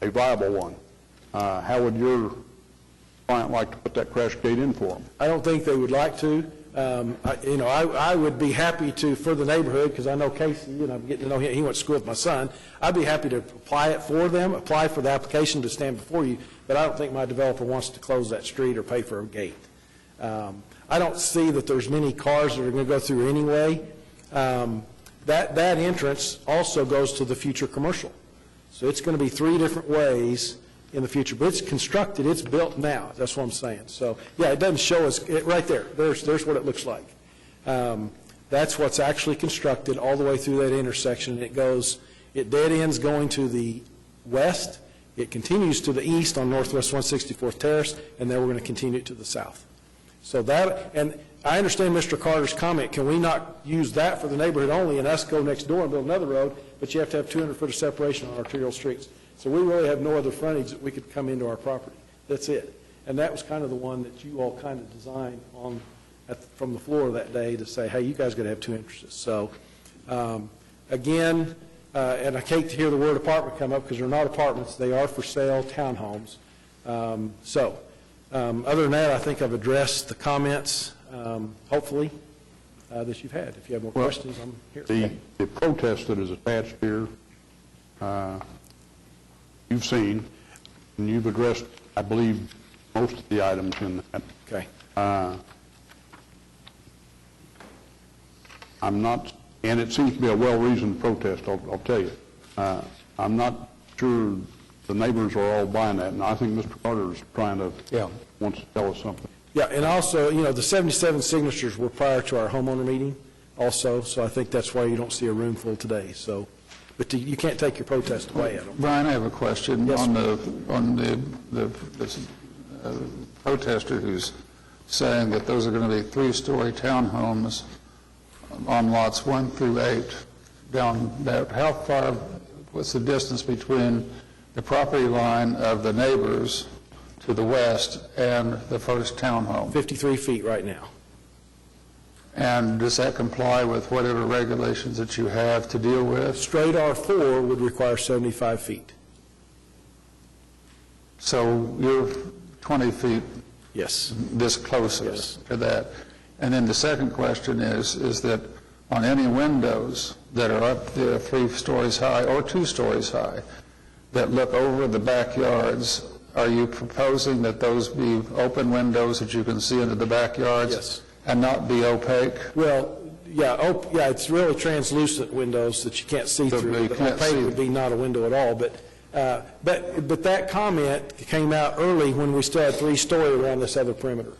a viable one. How would your client like to put that crash gate in for them? I don't think they would like to. I would be happy to, for the neighborhood, because I know Casey, and I'm getting to know him, he went to school with my son. I'd be happy to apply it for them, apply for the application to stand before you, but I don't think my developer wants to close that street or pay for a gate. I don't see that there's many cars that are going to go through anyway. That entrance also goes to the future commercial. So it's going to be 3 different ways in the future, but it's constructed, it's built now. That's what I'm saying. So, yeah, it doesn't show us, right there, there's what it looks like. That's what's actually constructed all the way through that intersection. It dead ends going to the west, it continues to the east on Northwest 164th Terrace, and then we're going to continue it to the south. So that, and I understand Mr. Carter's comment, can we not use that for the neighborhood only and us go next door and build another road, but you have to have 200 foot of separation on arterial streets. So we really have no other frontage that we could come into our property. That's it. And that was kind of the one that you all kind of designed from the floor that day to say, hey, you guys got to have 2 entrances. So, again, and I hate to hear the word apartment come up because they're not apartments. They are for sale townhomes. Other than that, I think I've addressed the comments, hopefully, that you've had. If you have more questions, I'm here. The protest that is attached here, you've seen, and you've addressed, I believe, most of the items in that. Okay. I'm not, and it seems to be a well-reasoned protest, I'll tell you. I'm not sure the neighbors are all buying that, and I think Mr. Carter is trying to, wants to tell us something. Yeah, and also, the 77 signatures were prior to our homeowner meeting also, so I think that's why you don't see a room full today. So But you can't take your protest away, I don't. Brian, I have a question Yes, on the protester who's saying that those are going to be three-story townhomes on lots 1 through 8 down there. How far, what's the distance between the property line of the neighbors to the west and the first townhome? 53 feet right now. And does that comply with whatever regulations that you have to deal with? Straight R4 would require 75 feet. So you're 20 feet Yes. this closest to that. And then the second question is that on any windows that are up there 3 stories high or 2 stories high that look over the backyards, are you proposing that those be open windows that you can see into the backyards? Yes. And not be opaque? Well, yeah, it's really translucent windows that you can't see So through. you can't Opaque see. would be not a window at all, but that comment came out early when we still had 3-story around this other perimeter,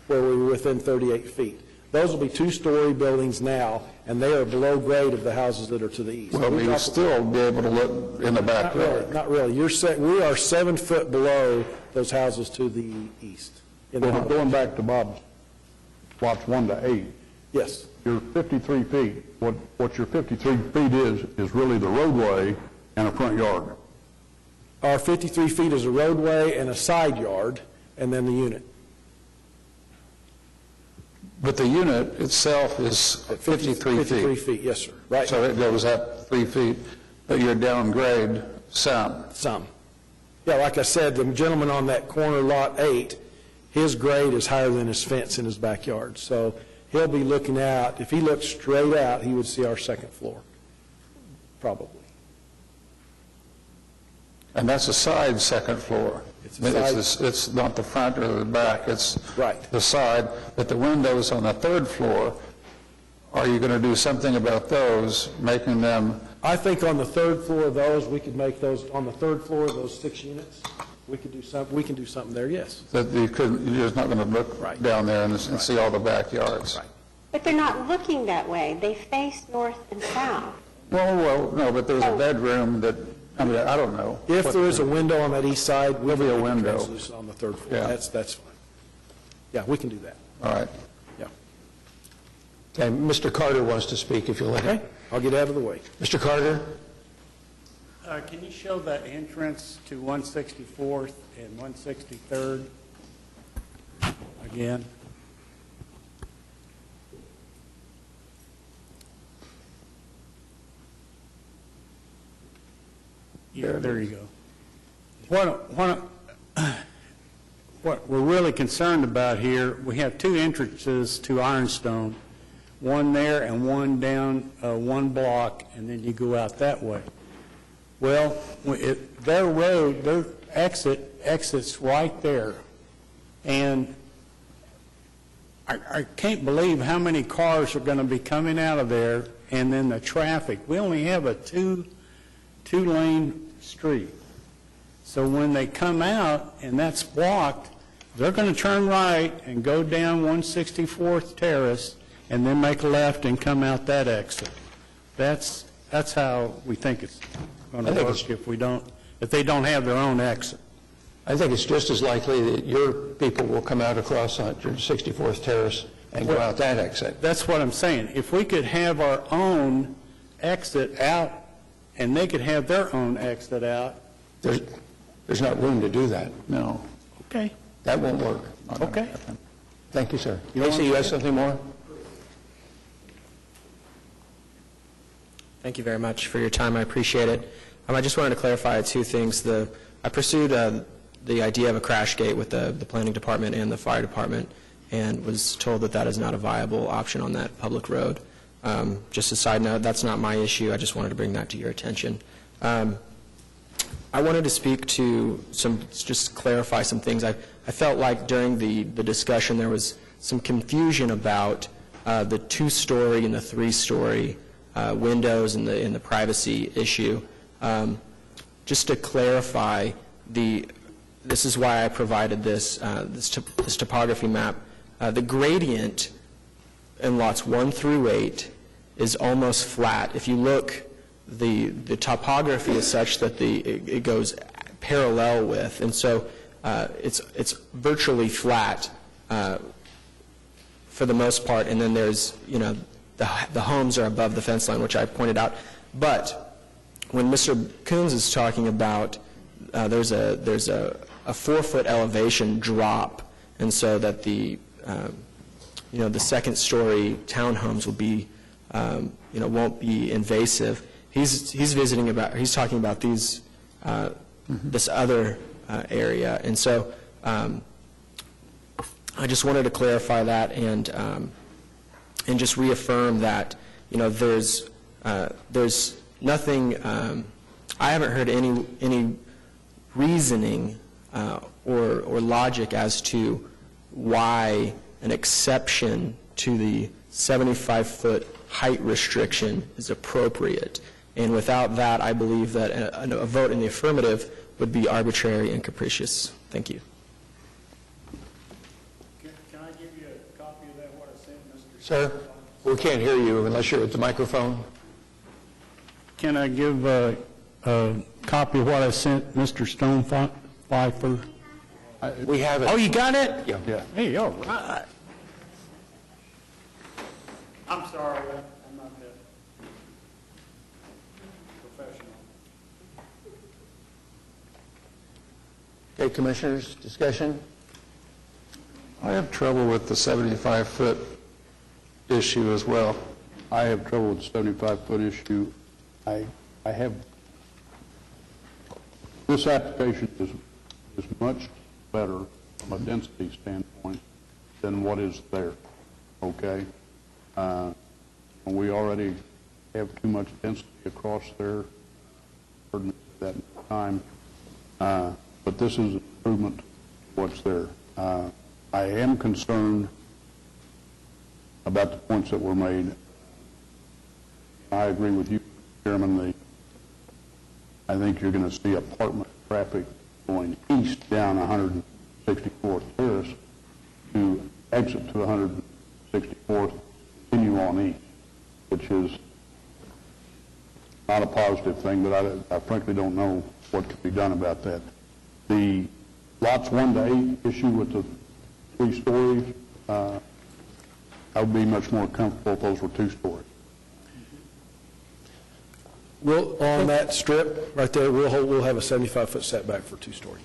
where we were within 38 feet. Those will be 2-story buildings now, and they are below grade of the houses that are to the east. Well, you'll still be able to look in the backyard. Not really. We are 7 foot below those houses to the east. Well, going back to Bob's lots 1 to 8, Yes. your 53 feet, what your 53 feet is really the roadway and a front yard. Our 53 feet is a roadway and a side yard, and then the unit. But the unit itself is 53 feet. 53 feet, yes, sir. Right. So it goes up 3 feet, but you're downgrade some. Some. Yeah, like I said, the gentleman on that corner lot 8, his grade is higher than his fence in his backyard. So he'll be looking out, if he looked straight out, he would see our second floor, probably. And that's a side second floor. It's not the front or the back, it's the side. But the windows on the third floor, are you going to do something about those, making them? I think on the third floor of those, we could make those, on the third floor of those 6 units, we can do something there, yes. That you're just not going to look down there and see all the backyards. But they're not looking that way. They face north and south. Well, no, but there's a bedroom that, I mean, I don't know. If there is a window on that east side, we'll be a window on the third floor. Yeah. That's fine. Yeah, we can do that. All right. Yeah. Okay, Mr. Carter wants to speak, if you'll let him. Okay, I'll get out of the way. Mr. Carter? Can you show the entrance to 164th and 163rd again? Yeah, there you go. What we're really concerned about here, we have 2 entrances to Ironstone, one there and one down 1 block, and then you go out that way. Well, their road, their exits right there. And I can't believe how many cars are going to be coming out of there, and then the traffic. We only have a two-lane street. So when they come out and that's blocked, they're going to turn right and go down 164th Terrace and then make a left and come out that exit. That's how we think it's going to work if they don't have their own exit. I think it's just as likely that your people will come out across 164th Terrace and go out that exit. That's what I'm saying. If we could have our own exit out and they could have their own exit out. There's not room to do that, no. Okay. That won't work. Okay. Thank you, sir. Casey, you have something more? Thank you very much for your time. I appreciate it. I just wanted to clarify 2 things. I pursued the idea of a crash gate with the planning department and the fire department and was told that that is not a viable option on that public road. Just a side note, that's not my issue. I just wanted to bring that to your attention. I wanted to speak to just clarify some things. I felt like during the discussion there was some confusion about the 2-story and the 3-story windows and the privacy issue. Just to clarify, this is why I provided this topography map. The gradient in lots 1 through 8 is almost flat. If you look the topography is such that it goes parallel with, and so it's virtually flat for the most part, and then there's, the homes are above the fence line, which I pointed out. But when Mr. Coons is talking about there's a 4-foot elevation drop, and so that the second-story townhomes will be, won't be invasive. He's talking about these this other area, and so I just wanted to clarify that and just reaffirm that there's nothing. I haven't heard any reasoning or logic as to why an exception to the 75-foot height restriction is appropriate. And without that, I believe that a vote in the affirmative would be arbitrary and capricious. Thank you. Can I give you a copy of that, what I sent, Mr. Sir, we can't hear you unless you're at the microphone. Can I give a copy of what I sent Mr. Stonepfeifer? We have it. Oh, you got it? Yeah. Hey, all right. I'm sorry, I'm not that professional. Okay, Commissioners, discussion? I have trouble with the 75-foot issue as well. I have trouble with the 75-foot issue. I have, this application is much better from a density standpoint than what is there, okay? We already have too much density across there, heard me say that time, but this is an improvement to what's there. I am concerned about the points that were made. I agree with you, Chairman. I think you're going to see apartment traffic going east down 164th Terrace to exit to 164th, continue on east, which is not a positive thing, but I frankly don't know what could be done about that. The lots 1 to 8 issue with the 3 stories, I would be much more comfortable if those were 2 stories. On that strip right there, we'll have a 75-foot setback for 2-story.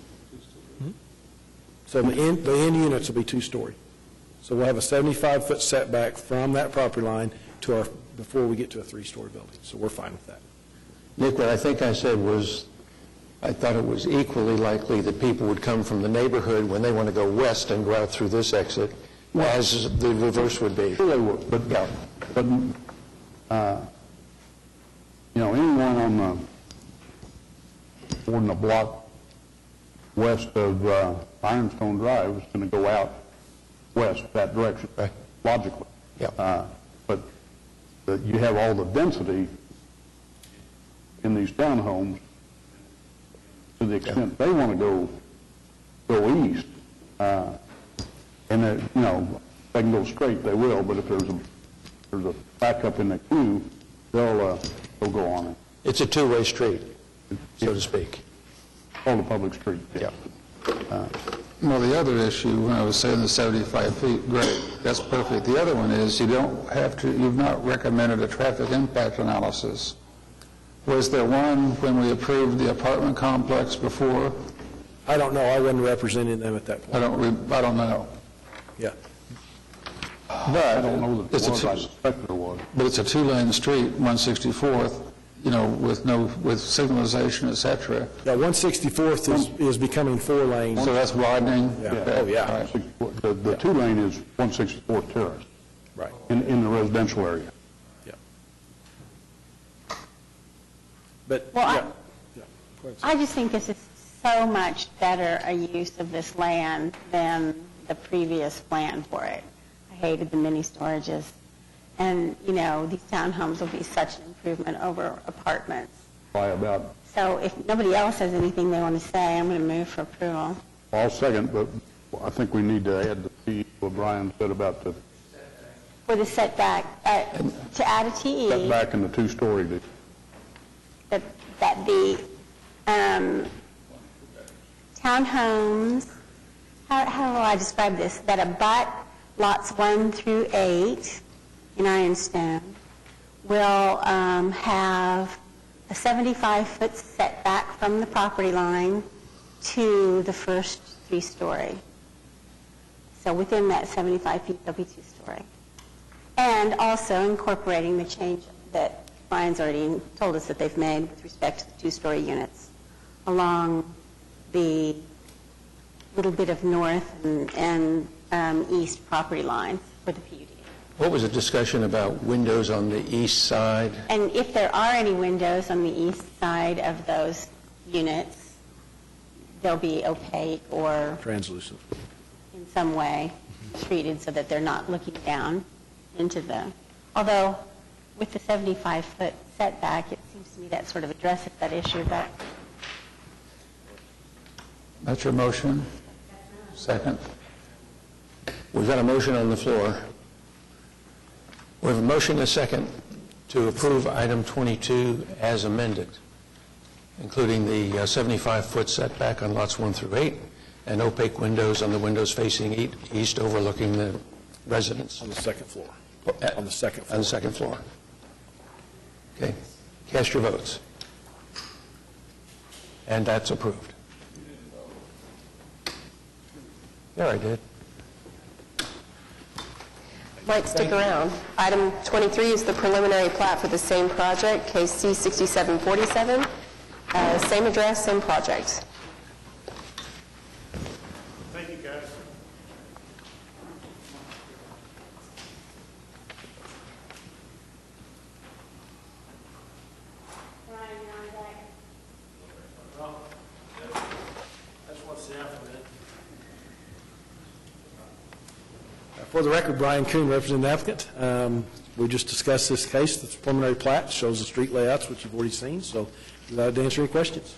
So the end units will be 2-story. So we'll have a 75-foot setback from that property line to before we get to a 3-story building. So we're fine with that. Nick, what I think I said was, I thought it was equally likely that people would come from the neighborhood when they want to go west and go out through this exit, as the reverse would be. Sure they would, but anyone on more than a block west of Ironstone Drive is going to go out west that direction, logically. Yeah. But you have all the density in these townhomes to the extent they want to go east, and they can go straight, they will. But if there's a backup in the queue, they'll go on it. It's a two-way street, so to speak. On the public street. Yeah. Well, the other issue, when I was saying the 75 feet, great, that's perfect. The other one is you've not recommended a traffic impact analysis. Was there one when we approved the apartment complex before? I don't know. I wasn't representing them at that point. I don't know. Yeah. But I don't know that it's I suspect there was. But it's a two-lane street, 164th, with signalization, et cetera. Yeah, 164th is becoming 4 lanes. So that's widening? Yeah. Oh, yeah. The 2-lane is 164th Terrace. Right. In the residential area. Yeah. But, Well, yeah. Go ahead. I just think this is so much better a use of this land than the previous plan for it. I hated the mini storages. And, these townhomes will be such an improvement over apartments. By about, So if nobody else has anything they want to say, I'm going to move for approval. I'll second, but I think we need to add what Brian said about the For the setback, to add a TE. setback in the 2-story. that the townhomes, how will I describe this, that abut lots 1 through 8 in Ironstone will have a 75-foot setback from the property line to the first 3-story. So within that 75 feet, there'll be 2-story. And also incorporating the change that Brian's already told us that they've made with respect to the 2-story units along the little bit of north and east property line for the PUD. What was the discussion about windows on the east side? And if there are any windows on the east side of those units, they'll be opaque or Translucent. in some way treated so that they're not looking down into the, although with the 75-foot setback, it seems to me that sort of addresses that issue, but That's your motion? Second? We've got a motion on the floor. We have a motion and a second to approve item 22 as amended, including the 75-foot setback on lots 1 through 8 and opaque windows on the windows facing east overlooking the residence. On the second floor. On the second floor. On the second floor. Okay. Cast your votes. And that's approved. There, I did. Might stick around. Item 23 is the preliminary plat for the same project, case C6747. Same address, same project. Thank you, guys. For the record, Brian Kuhn, representing the applicant. We just discussed this case. It's a preliminary plat, shows the street layouts, which you've already seen, so I'm glad to answer any questions.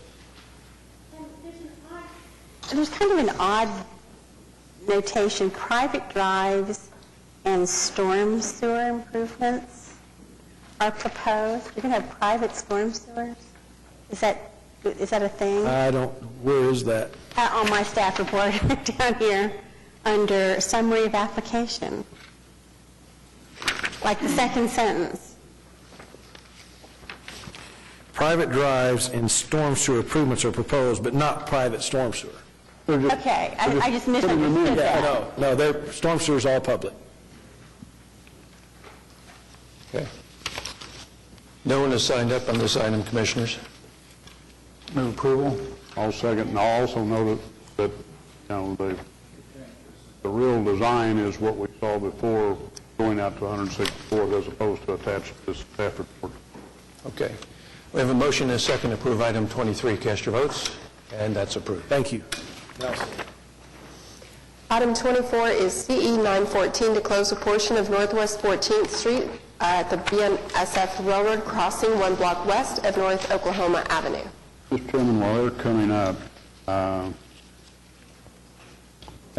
there's kind of an odd notation, private drives and storm sewer improvements are proposed. You're going to have private storm sewers? Is that a thing? I don't, where is that? On my staff report down here under summary of application, like the second sentence. Private drives and storm sewer improvements are proposed, but not private storm sewer. Okay, I just misunderstood that. No, storm sewer is all public. Okay. No one has signed up on this item, Commissioners. Move approval. I'll second, and I'll also note that, the real design is what we saw before, going out to 164 as opposed to attached to this staff report. Okay. We have a motion and a second to approve item 23. Cast your votes, and that's approved. Thank you. Item 24 is CE 914 to close a portion of Northwest 14th Street at the BNSF Railroad crossing 1 block west of North Oklahoma Avenue. Mr. Chairman, while they're coming up, had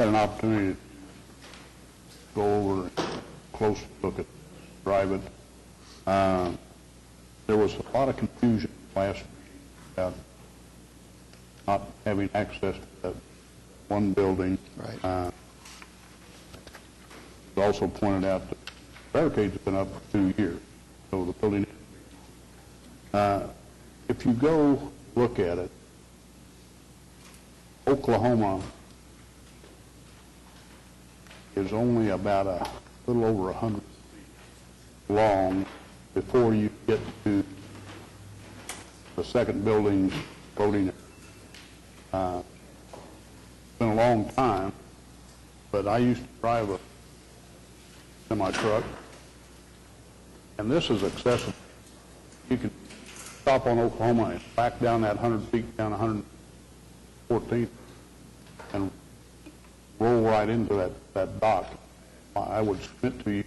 an opportunity to go over a close look at, drive it. There was a lot of confusion last week about not having access to that one building. Right. It also pointed out that barricades have been up for 2 years, so the building. If you go look at it, Oklahoma is only about a little over 100 feet long before you get to the second building's loading. It's been a long time, but I used to drive a semi-truck, and this is accessible. You can stop on Oklahoma and back down that 100 feet down 114th and roll right into that dock. I would submit to you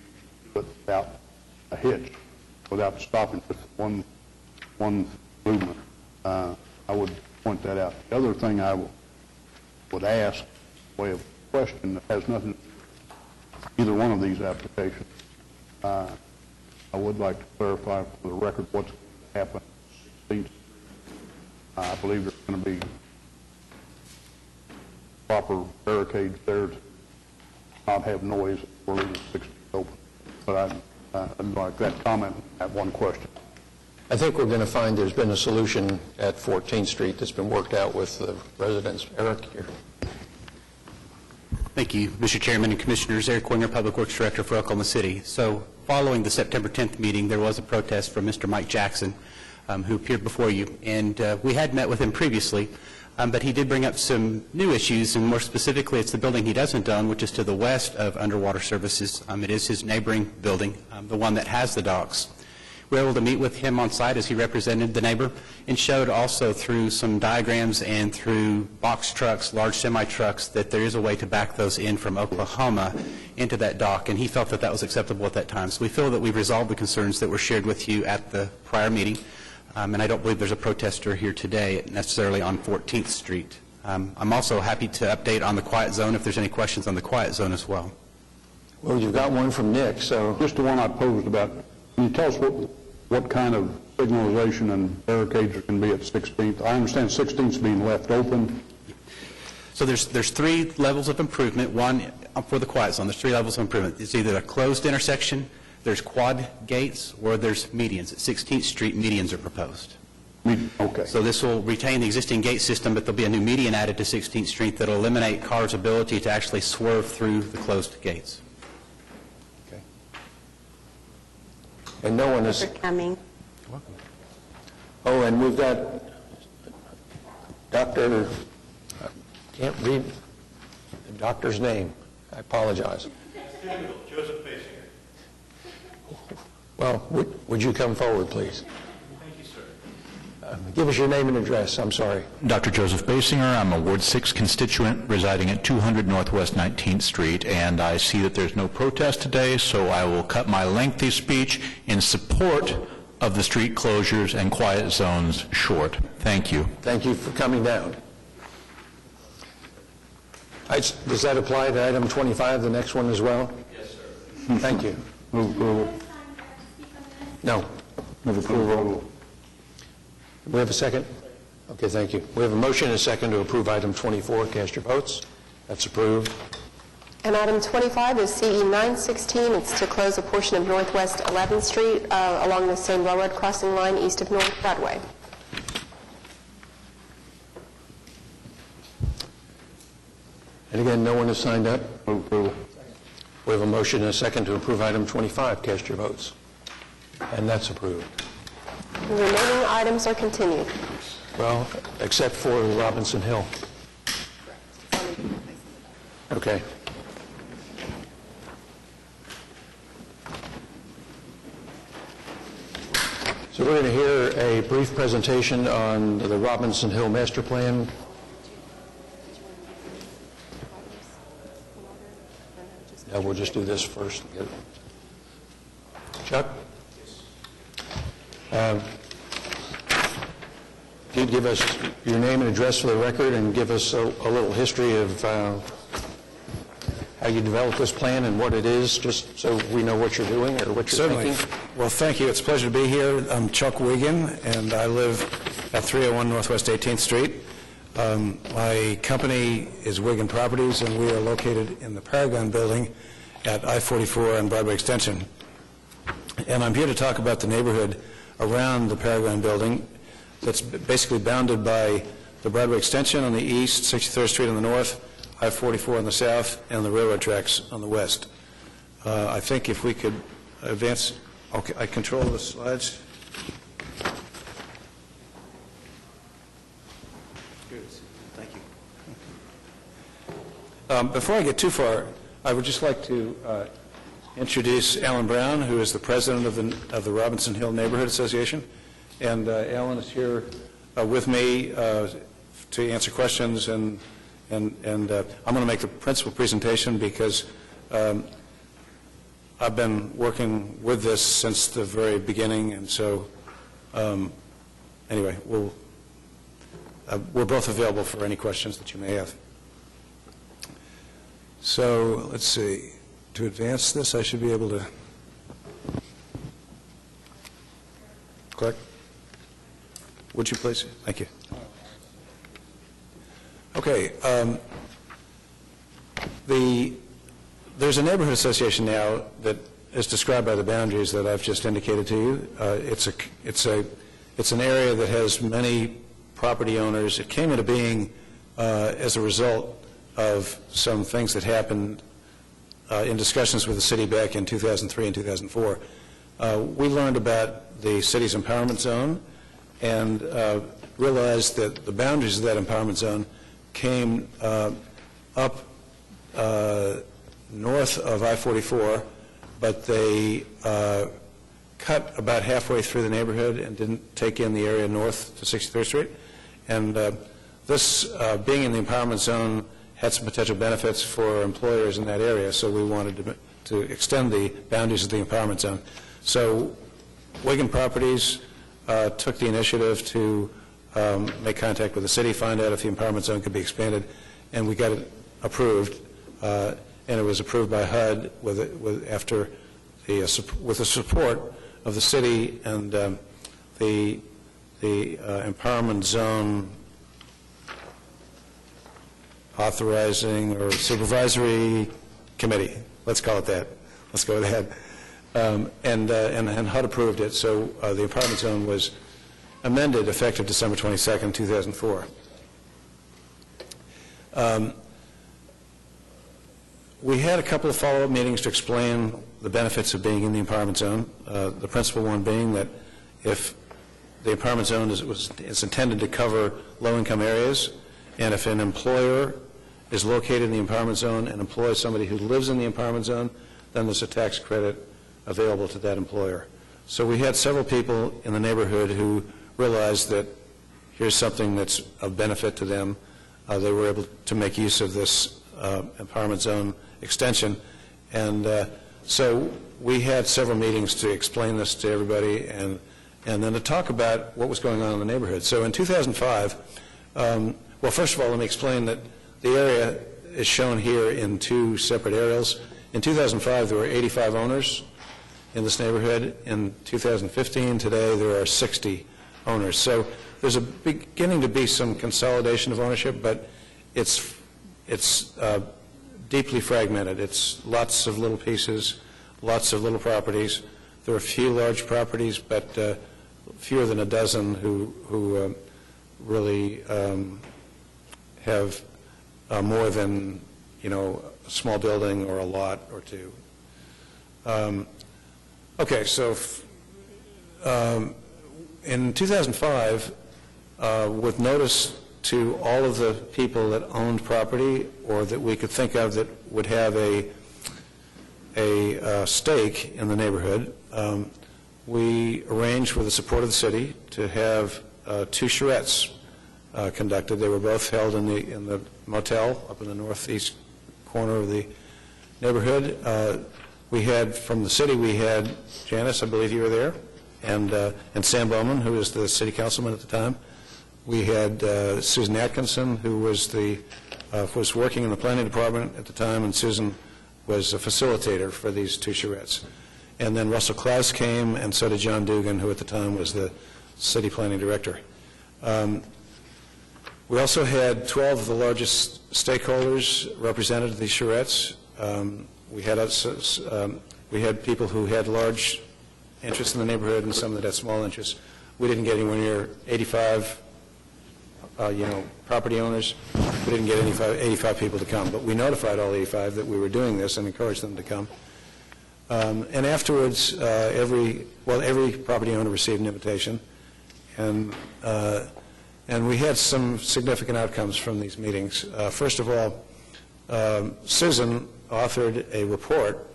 without a hitch, without stopping with one movement. I would point that out. The other thing I would ask, way of question that has nothing to do with either one of these applications, I would like to clarify for the record what's going to happen 16th. I believe there's going to be proper barricades there to not have noise. We're leaving 16th open. But I'd like that comment, that one question. I think we're going to find there's been a solution at 14th Street that's been worked out with the residents. Eric, here. Thank you, Mr. Chairman and Commissioners. Eric Winger, Public Works Director for Oklahoma City. So following the September 10th meeting, there was a protest from Mr. Mike Jackson, who appeared before you. And we had met with him previously, but he did bring up some new issues, and more specifically, it's the building he doesn't own, which is to the west of Underwater Services. It is his neighboring building, the one that has the docks. We were able to meet with him on site as he represented the neighbor and showed also through some diagrams and through box trucks, large semi-trucks, that there is a way to back those in from Oklahoma into that dock, and he felt that that was acceptable at that time. So we feel that we've resolved the concerns that were shared with you at the prior meeting, and I don't believe there's a protester here today necessarily on 14th Street. I'm also happy to update on the quiet zone if there's any questions on the quiet zone as well. Well, you've got one from Nick, so... Just the one I posed about, can you tell us what kind of signalization and barricades there can be at 16th? I understand 16th's being left open. So there's three levels of improvement. One, for the quiet zone, there's three levels of improvement. It's either a closed intersection, there's quad gates, or there's medians. At 16th Street, medians are proposed. Okay. So this will retain the existing gate system, but there'll be a new median added to 16th Street that will eliminate cars' ability to actually swerve through the closed gates. And no one is... for coming. Oh, and we've got Dr. I can't read the doctor's name. I apologize. Joseph Basinger. Well, would you come forward, please? Thank you, sir. Give us your name and address. I'm sorry. Dr. Joseph Basinger. I'm a Ward 6 constituent residing at 200 Northwest 19th Street, and I see that there's no protest today, so I will cut my lengthy speech in support of the street closures and quiet zones short. Thank you. Thank you for coming down. Does that apply to item 25, the next one as well? Yes, sir. Thank you. Move approval. No. Move approval. Do we have a second? Okay, thank you. We have a motion and a second to approve item 24. Cast your votes. That's approved. And item 25 is CE 916. It's to close a portion of Northwest 11th Street along the same railroad crossing line east of North Broadway. And again, no one has signed up. Move approval. We have a motion and a second to approve item 25. Cast your votes. And that's approved. The remaining items are continued. Well, except for Robinson Hill. Okay. So we're going to hear a brief presentation on the Robinson Hill Master Plan. Yeah, we'll just do this first. Chuck? Can you give us your name and address for the record and give us a little history of how you developed this plan and what it is, just so we know what you're doing or what you're Certainly. thinking? Well, thank you. It's a pleasure to be here. I'm Chuck Wiggin, and I live at 301 Northwest 18th Street. My company is Wiggin Properties, and we are located in the Paragon Building at I-44 and Broadway Extension. And I'm here to talk about the neighborhood around the Paragon Building that's basically bounded by the Broadway Extension on the east, 63rd Street on the north, I-44 on the south, and the railroad tracks on the west. I think if we could advance, okay, I control the slides. Thank you. Before I get too far, I would just like to introduce Alan Brown, who is the president of the Robinson Hill Neighborhood Association. And Alan is here with me to answer questions, and I'm going to make the principal presentation because I've been working with this since the very beginning, and so anyway, we're both available for any questions that you may have. So let's see. To advance this, I should be able to click. Would you please? Thank you. Okay. There's a neighborhood association now that is described by the boundaries that I've just indicated to you. It's an area that has many property owners. It came into being as a result of some things that happened in discussions with the city back in 2003 and 2004. We learned about the city's empowerment zone and realized that the boundaries of that empowerment zone came up north of I-44, but they cut about halfway through the neighborhood and didn't take in the area north to 63rd Street. And this, being in the empowerment zone, had some potential benefits for employers in that area, so we wanted to extend the boundaries of the empowerment zone. So Wigan Properties took the initiative to make contact with the city, find out if the empowerment zone could be expanded, and we got it approved. And it was approved by HUD with the support of the city and the empowerment zone authorizing or supervisory committee. Let's call it that. Let's go with that. And HUD approved it, so the empowerment zone was amended effective December 22nd, 2004. We had a couple of follow-up meetings to explain the benefits of being in the empowerment zone, the principal one being that if the empowerment zone is intended to cover low-income areas, and if an employer is located in the empowerment zone and employs somebody who lives in the empowerment zone, then there's a tax credit available to that employer. So we had several people in the neighborhood who realized that here's something that's of benefit to them. They were able to make use of this empowerment zone extension, and so we had several meetings to explain this to everybody and then to talk about what was going on in the neighborhood. So in 2005, well, first of all, let me explain that the area is shown here in two separate aerials. In 2005, there were 85 owners in this neighborhood. In 2015, today, there are 60 owners. So there's beginning to be some consolidation of ownership, but it's deeply fragmented. It's lots of little pieces, lots of little properties. There are a few large properties, but fewer than a dozen who really have more than, a small building or a lot or two. Okay, so in 2005, with notice to all of the people that owned property or that we could think of that would have a stake in the neighborhood, we arranged with the support of the city to have two charrettes conducted. They were both held in the motel up in the northeast corner of the neighborhood. We had, from the city, we had Janice, I believe you were there, and Sam Bowman, who was the city councilman at the time. We had Susan Atkinson, who was was working in the planning department at the time, and Susan was a facilitator for these two charrettes. And then Russell Klaus came, and so did John Dugan, who at the time was the city planning director. We also had 12 of the largest stakeholders represented at these charrettes. We had people who had large interest in the neighborhood and some that had small interests. We didn't get anywhere near 85 property owners. We didn't get 85 people to come, but we notified all 85 that we were doing this and encouraged them to come. And afterwards, every property owner received an invitation, and we had some significant outcomes from these meetings. First of all, Susan authored a report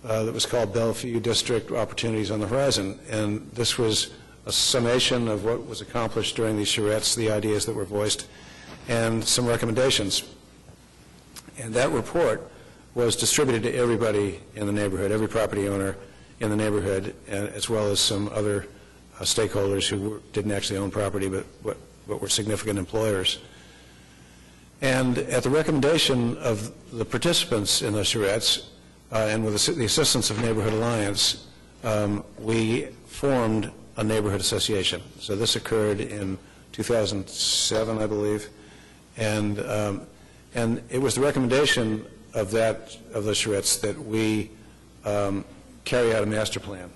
that was called Bellevue District Opportunities on the Horizon, and this was a summation of what was accomplished during these charrettes, the ideas that were voiced, and some recommendations. And that report was distributed to everybody in the neighborhood, every property owner in the neighborhood, as well as some other stakeholders who didn't actually own property but were significant employers. And at the recommendation of the participants in those charrettes, and with the assistance of Neighborhood Alliance, we formed a neighborhood association. So this occurred in 2007, I believe, and it was the recommendation of the Charettes that we carry out a master plan.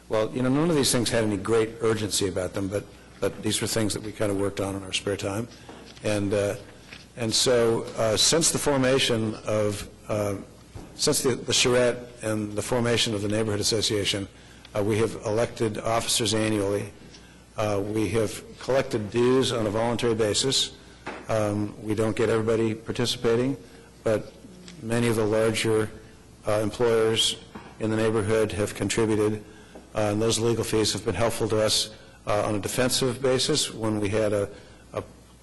Well, none of these things had any great urgency about them, but these were things that we kind of worked on in our spare time, and so since the formation of since the charrette and the formation of the neighborhood association, we have elected officers annually. We have collected dues on a voluntary basis. We don't get everybody participating, but many of the larger employers in the neighborhood have contributed, and those legal fees have been helpful to us on a defensive basis. When we had a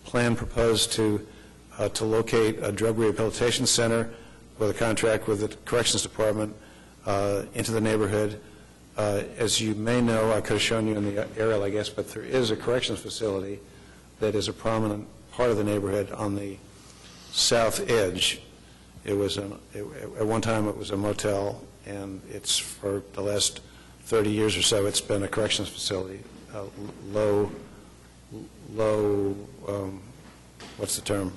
plan proposed to locate a drug rehabilitation center with a contract with the Corrections Department into the neighborhood. As you may know, I could have shown you in the aerial, I guess, but there is a corrections facility that is a prominent part of the neighborhood on the south edge. It was at one time it was a motel, and it's for the last 30 years or so it's been a corrections facility. Low, what's the term?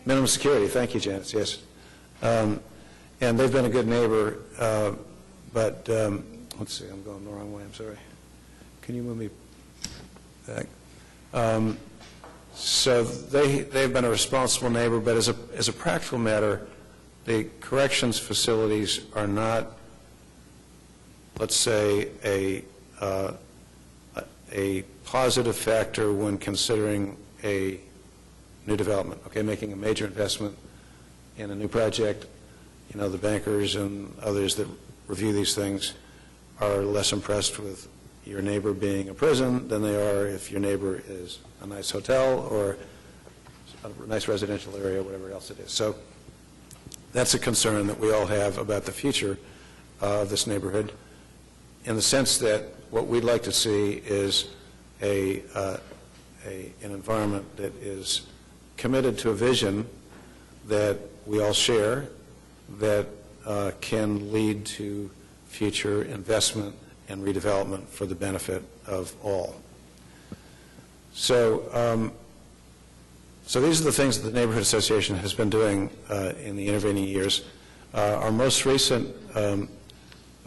Minimum security. Thank you, Janice. Yes. And they've been a good neighbor, but let's see, I'm going the wrong way. I'm sorry. Can you move me back? So they've been a responsible neighbor, but as a practical matter, the corrections facilities are not, let's say, a positive factor when considering a new development. Okay, making a major investment in a new project. The bankers and others that review these things are less impressed with your neighbor being a prison than they are if your neighbor is a nice hotel or a nice residential area, whatever else it is. So that's a concern that we all have about the future of this neighborhood, in the sense that what we'd like to see is an environment that is committed to a vision that we all share, that can lead to future investment and redevelopment for the benefit of all. So, so these are the things that the Neighborhood Association has been doing in the intervening years. Our most recent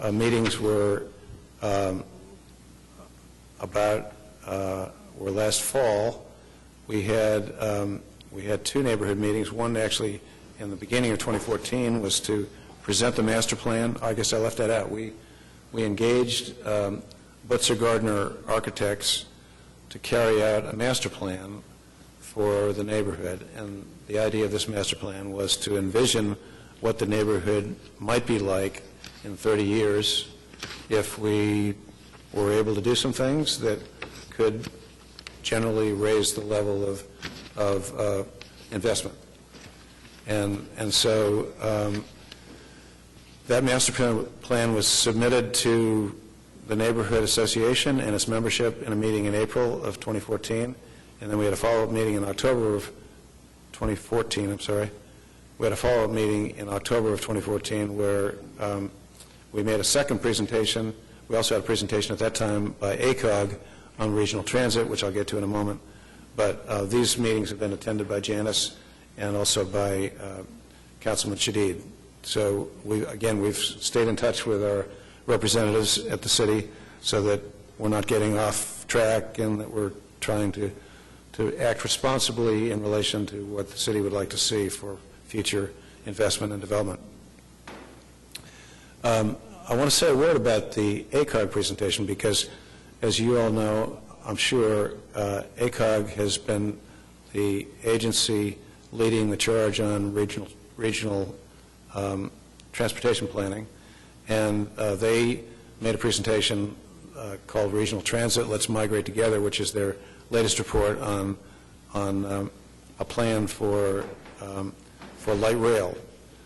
meetings were were last fall. We had two neighborhood meetings. One actually in the beginning of 2014 was to present the master plan. I guess I left that out. We engaged Butzer Gardner Architects to carry out a master plan for the neighborhood. And the idea of this master plan was to envision what the neighborhood might be like in 30 years if we were able to do some things that could generally raise the level of investment. And so that master plan was submitted to the Neighborhood Association and its membership in a meeting in April of 2014, and then we had a follow-up meeting in October of 2014, I'm sorry. We had a follow-up meeting in October of 2014 where we made a second presentation. We also had a presentation at that time by ACOG on regional transit, which I'll get to in a moment. But these meetings have been attended by Janice and also by Councilman Shadid. So we've stayed in touch with our representatives at the city so that we're not getting off track and that we're trying to act responsibly in relation to what the city would like to see for future investment and development. I want to say a word about the ACOG presentation because, as you all know, I'm sure ACOG has been the agency leading the charge on regional transportation planning, and they made a presentation called Regional Transit, Let's Migrate Together, which is their latest report on a plan for light rail.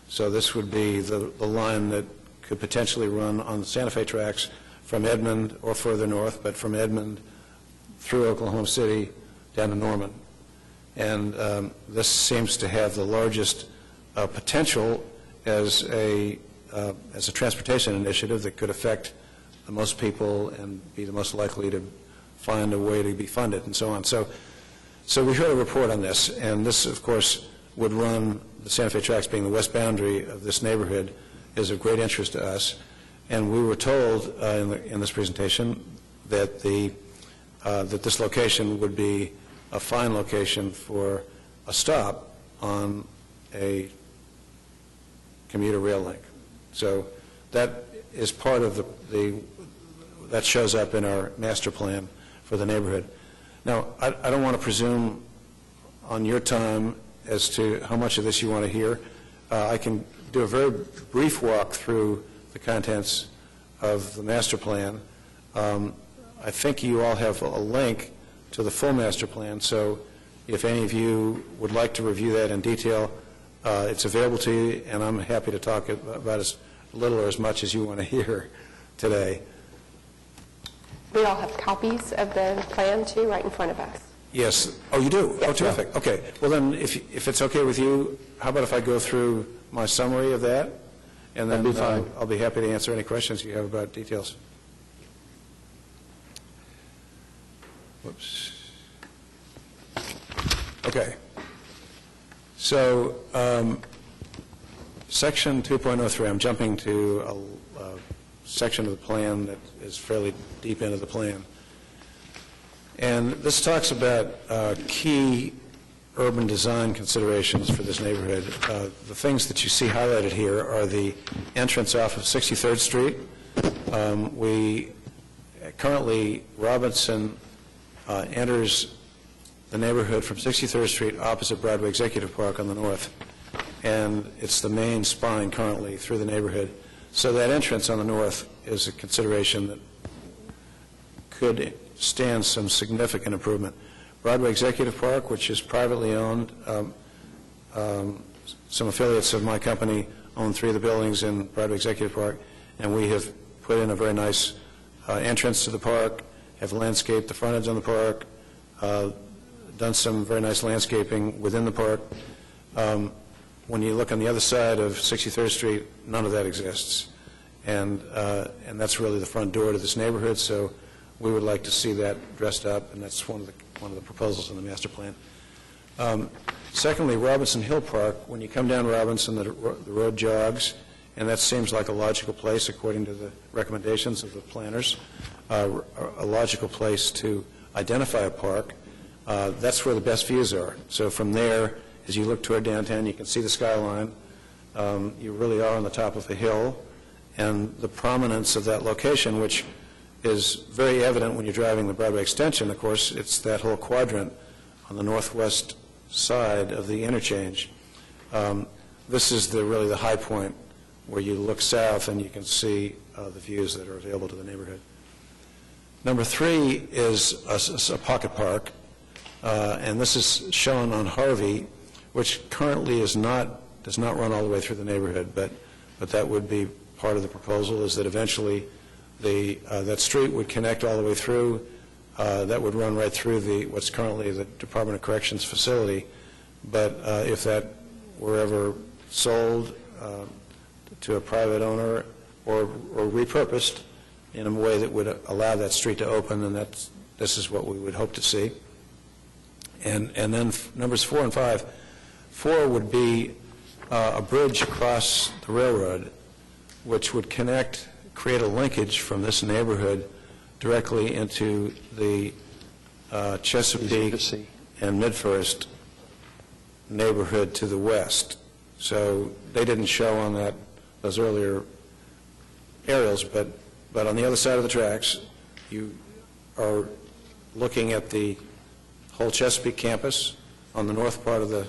So this would be the line that could potentially run on the Santa Fe tracks from Edmond or further north, but from Edmond through Oklahoma City down to Norman. And this seems to have the largest potential as a as a transportation initiative that could affect the most people and be the most likely to find a way to be funded and so on. So we heard a report on this, and this, of course, would run, the Santa Fe Tracks being the west boundary of this neighborhood, is of great interest to us. And we were told in this presentation that that this location would be a fine location for a stop on a commuter rail link. So that is part of that shows up in our master plan for the neighborhood. Now, I don't want to presume on your time as to how much of this you want to hear. I can do a very brief walk through the contents of the master plan. I think you all have a link to the full master plan, so if any of you would like to review that in detail, it's available to you, and I'm happy to talk about as little or as much as you want to hear today. We all have copies of the plan, too, right in front of us. Yes. Oh, you do? Yes. Oh, terrific. Okay. Well, then, if it's okay with you, how about if I go through my summary of that? And then That'd be fine. I'll be happy to answer any questions you have about details. Whoops. Okay. So, Section 2.03, I'm jumping to a section of the plan that is fairly deep into the plan. And this talks about key urban design considerations for this neighborhood. The things that you see highlighted here are the entrance off of 63rd Street. Currently, Robinson enters the neighborhood from 63rd Street opposite Broadway Executive Park on the north, and it's the main spine currently through the neighborhood. So that entrance on the north is a consideration that could stand some significant improvement. Broadway Executive Park, which is privately owned, some affiliates of my company own 3 of the buildings in Broadway Executive Park, and we have put in a very nice entrance to the park, have landscaped the frontage on the park, done some very nice landscaping within the park. When you look on the other side of 63rd Street, none of that exists. And that's really the front door to this neighborhood, so we would like to see that dressed up, and that's one of the proposals in the master plan. Secondly, Robinson Hill Park, when you come down Robinson, the road jogs, and that seems like a logical place, according to the recommendations of the planners, a logical place to identify a park. That's where the best views are. So from there, as you look toward downtown, you can see the skyline. You really are on the top of a hill, and the prominence of that location, which is very evident when you're driving the Broadway extension. Of course, it's that whole quadrant on the northwest side of the interchange. This is really the high point where you look south and you can see the views that are available to the neighborhood. Number 3 is a pocket park, and this is shown on Harvey, which currently does not run all the way through the neighborhood, but that would be part of the proposal, is that eventually that street would connect all the way through. That would run right through what's currently the Department of Corrections facility. But if that were ever sold to a private owner or repurposed in a way that would allow that street to open, then this is what we would hope to see. And then numbers 4 and 5. 4 would be a bridge across the railroad, which would create a linkage from this neighborhood directly into the Chesapeake and Midfirst neighborhood to the west. So they didn't show on those earlier aerials, but on the other side of the tracks, you are looking at the whole Chesapeake campus on the north part of the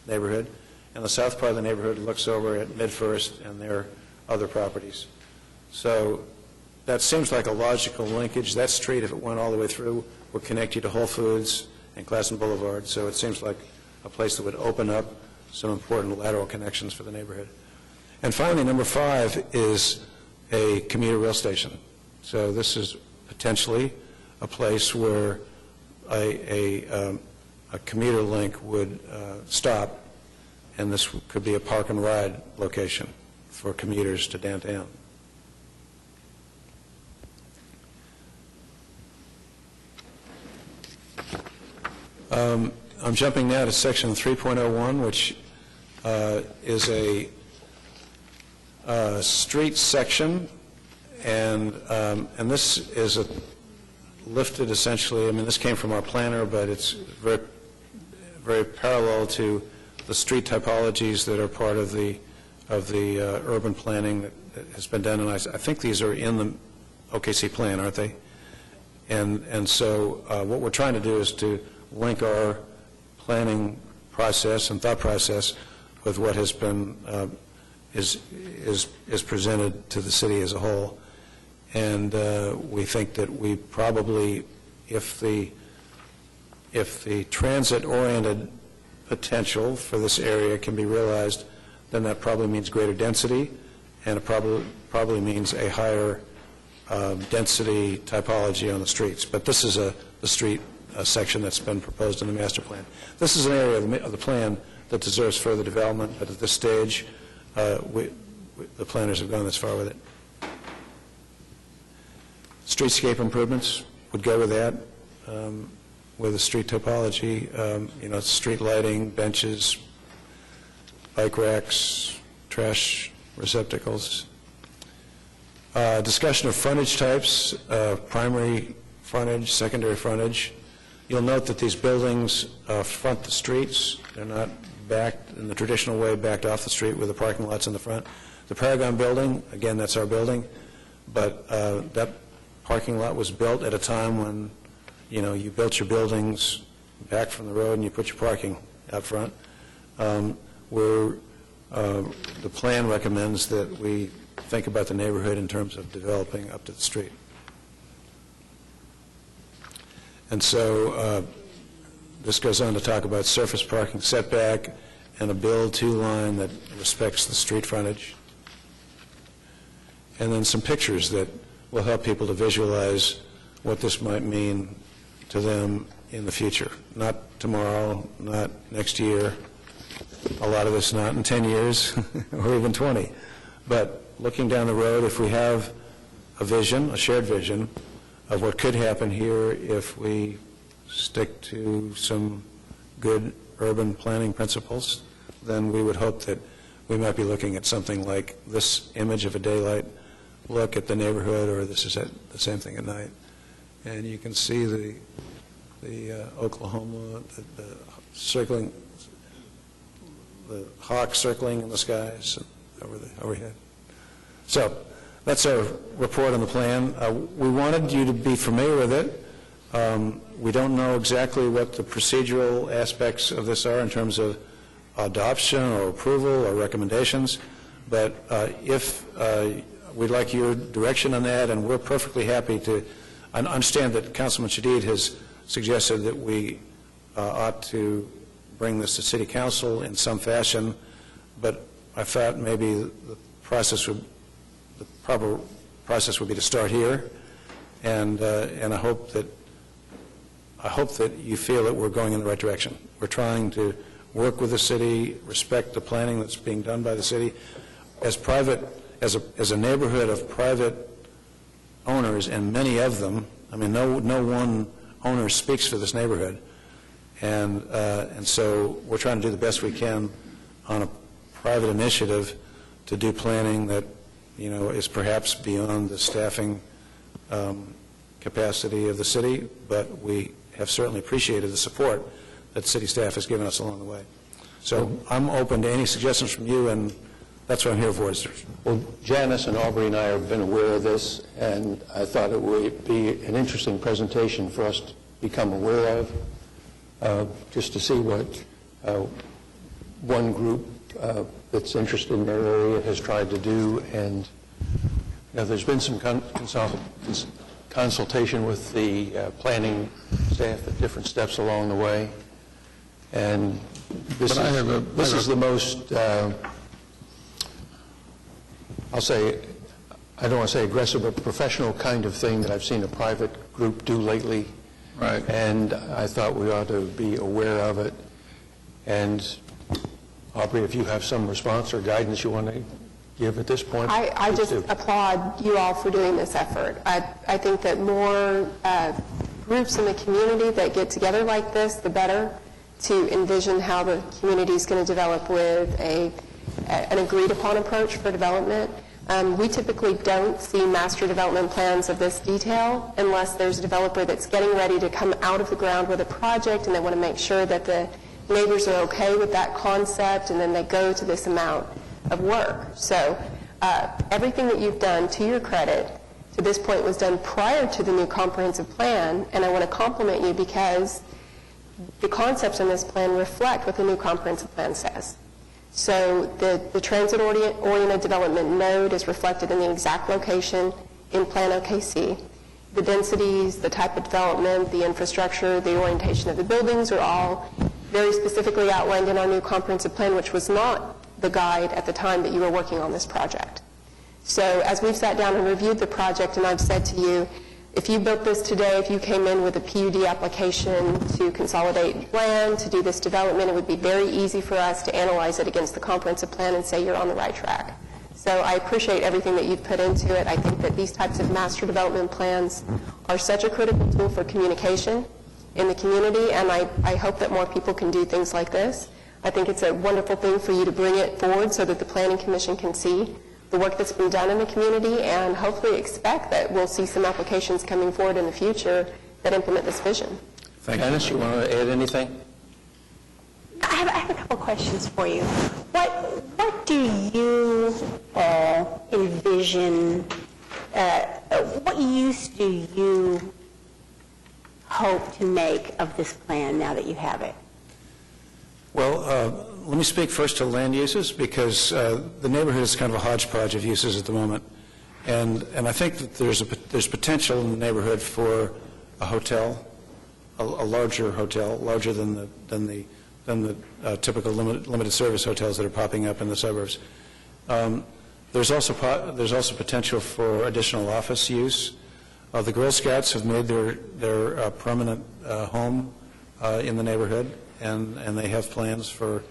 neighborhood, and the south part of the neighborhood looks over at Midfirst and their other properties. So that seems like a logical linkage. That street, if it went all the way through, would connect you to Whole Foods and Classen Boulevard. So it seems like a place that would open up some important lateral connections for the neighborhood. And finally, number 5 is a commuter rail station. So this is potentially a place where a commuter link would stop, and this could be a park and ride location. for commuters to downtown. I'm jumping now to section 3.01, which is a street section, and this is lifted essentially. I mean, this came from our planner, but it's very, very parallel to the street typologies that are part of the urban planning that has been done, and I think these are in the OKC plan, aren't they? And so what we're trying to do is to link our planning process and thought process with what has been is presented to the city as a whole. And we think that we probably, if the transit-oriented potential for this area can be realized, then that probably means greater density, and it probably means a higher density typology on the streets. But this is the street section that's been proposed in the master plan. This is an area of the plan that deserves further development, but at this stage, the planners have gone this far with it. Streetscape improvements would go with that, with the street topology, street lighting, benches, bike racks, trash receptacles. Discussion of frontage types, primary frontage, secondary frontage. You'll note that these buildings front the streets. They're not backed in the traditional way, backed off the street with the parking lots in the front. The Paragon building, again, that's our building, but that parking lot was built at a time when, you built your buildings back from the road and you put your parking out front. The plan recommends that we think about the neighborhood in terms of developing up to the street. And so this goes on to talk about surface parking setback and a build-to line that respects the street frontage. And then some pictures that will help people to visualize what this might mean to them in the future. Not tomorrow, not next year, a lot of this not in 10 years or even 20. But looking down the road, if we have a vision, a shared vision, of what could happen here if we stick to some good urban planning principles, then we would hope that we might be looking at something like this image of a daylight look at the neighborhood, or this is the same thing at night. And you can see the Oklahoma, the circling, the hawk circling in the skies overhead. So that's our report on the plan. We wanted you to be familiar with it. We don't know exactly what the procedural aspects of this are in terms of adoption or approval or recommendations, but if we'd like your direction on that, and we're perfectly happy to. I understand that Councilman Shadid has suggested that we ought to bring this to City Council in some fashion, but I thought maybe the proper process would be to start here, and I hope that you feel that we're going in the right direction. We're trying to work with the city, respect the planning that's being done by the city. As a neighborhood of private owners, and many of them, I mean, no one owner speaks for this neighborhood, and so we're trying to do the best we can on a private initiative to do planning that, is perhaps beyond the staffing capacity of the city, but we have certainly appreciated the support that city staff has given us along the way. So I'm open to any suggestions from you, and that's what I'm here for. Well, Janice and Aubrey and I have been aware of this, and I thought it would be an interesting presentation for us to become aware of, just to see what one group that's interested in their area has tried to do. And there's been some consultation with the planning staff at different steps along the way, and this is the most, I'll say, I don't want to say aggressive, but professional kind of thing that I've seen a private group do lately. Right. And I thought we ought to be aware of it. And Aubrey, if you have some response or guidance you want to give at this point? I just applaud you all for doing this effort. I think that more groups in the community that get together like this, the better, to envision how the community is going to develop with an agreed-upon approach for development. We typically don't see master development plans of this detail unless there's a developer that's getting ready to come out of the ground with a project, and they want to make sure that the neighbors are okay with that concept, and then they go to this amount of work. So everything that you've done, to your credit, to this point was done prior to the new comprehensive plan, and I want to compliment you because the concepts in this plan reflect what the new comprehensive plan says. So the transit-oriented development node is reflected in the exact location in Plan OKC. The densities, the type of development, the infrastructure, the orientation of the buildings are all very specifically outlined in our new comprehensive plan, which was not the guide at the time that you were working on this project. So as we've sat down and reviewed the project, and I've said to you, if you built this today, if you came in with a PUD application to consolidate land, to do this development, it would be very easy for us to analyze it against the comprehensive plan and say you're on the right track. So I appreciate everything that you've put into it. I think that these types of master development plans are such a critical tool for communication in the community, and I hope that more people can do things like this. I think it's a wonderful thing for you to bring it forward so that the Planning Commission can see the work that's been done in the community, and hopefully expect that we'll see some applications coming forward in the future that implement this vision. Thank you. Dennis, you want to add anything? I have a couple questions for you. What do you all envision, what use do you hope to make of this plan now that you have it? Well, let me speak first to land uses, because the neighborhood is kind of a hodgepodge of uses at the moment. And I think that there's potential in the neighborhood for a hotel, a larger hotel, larger than the typical limited service hotels that are popping up in the suburbs. There's also potential for additional office use. The Girl Scouts have made their permanent home in the neighborhood, and they have plans for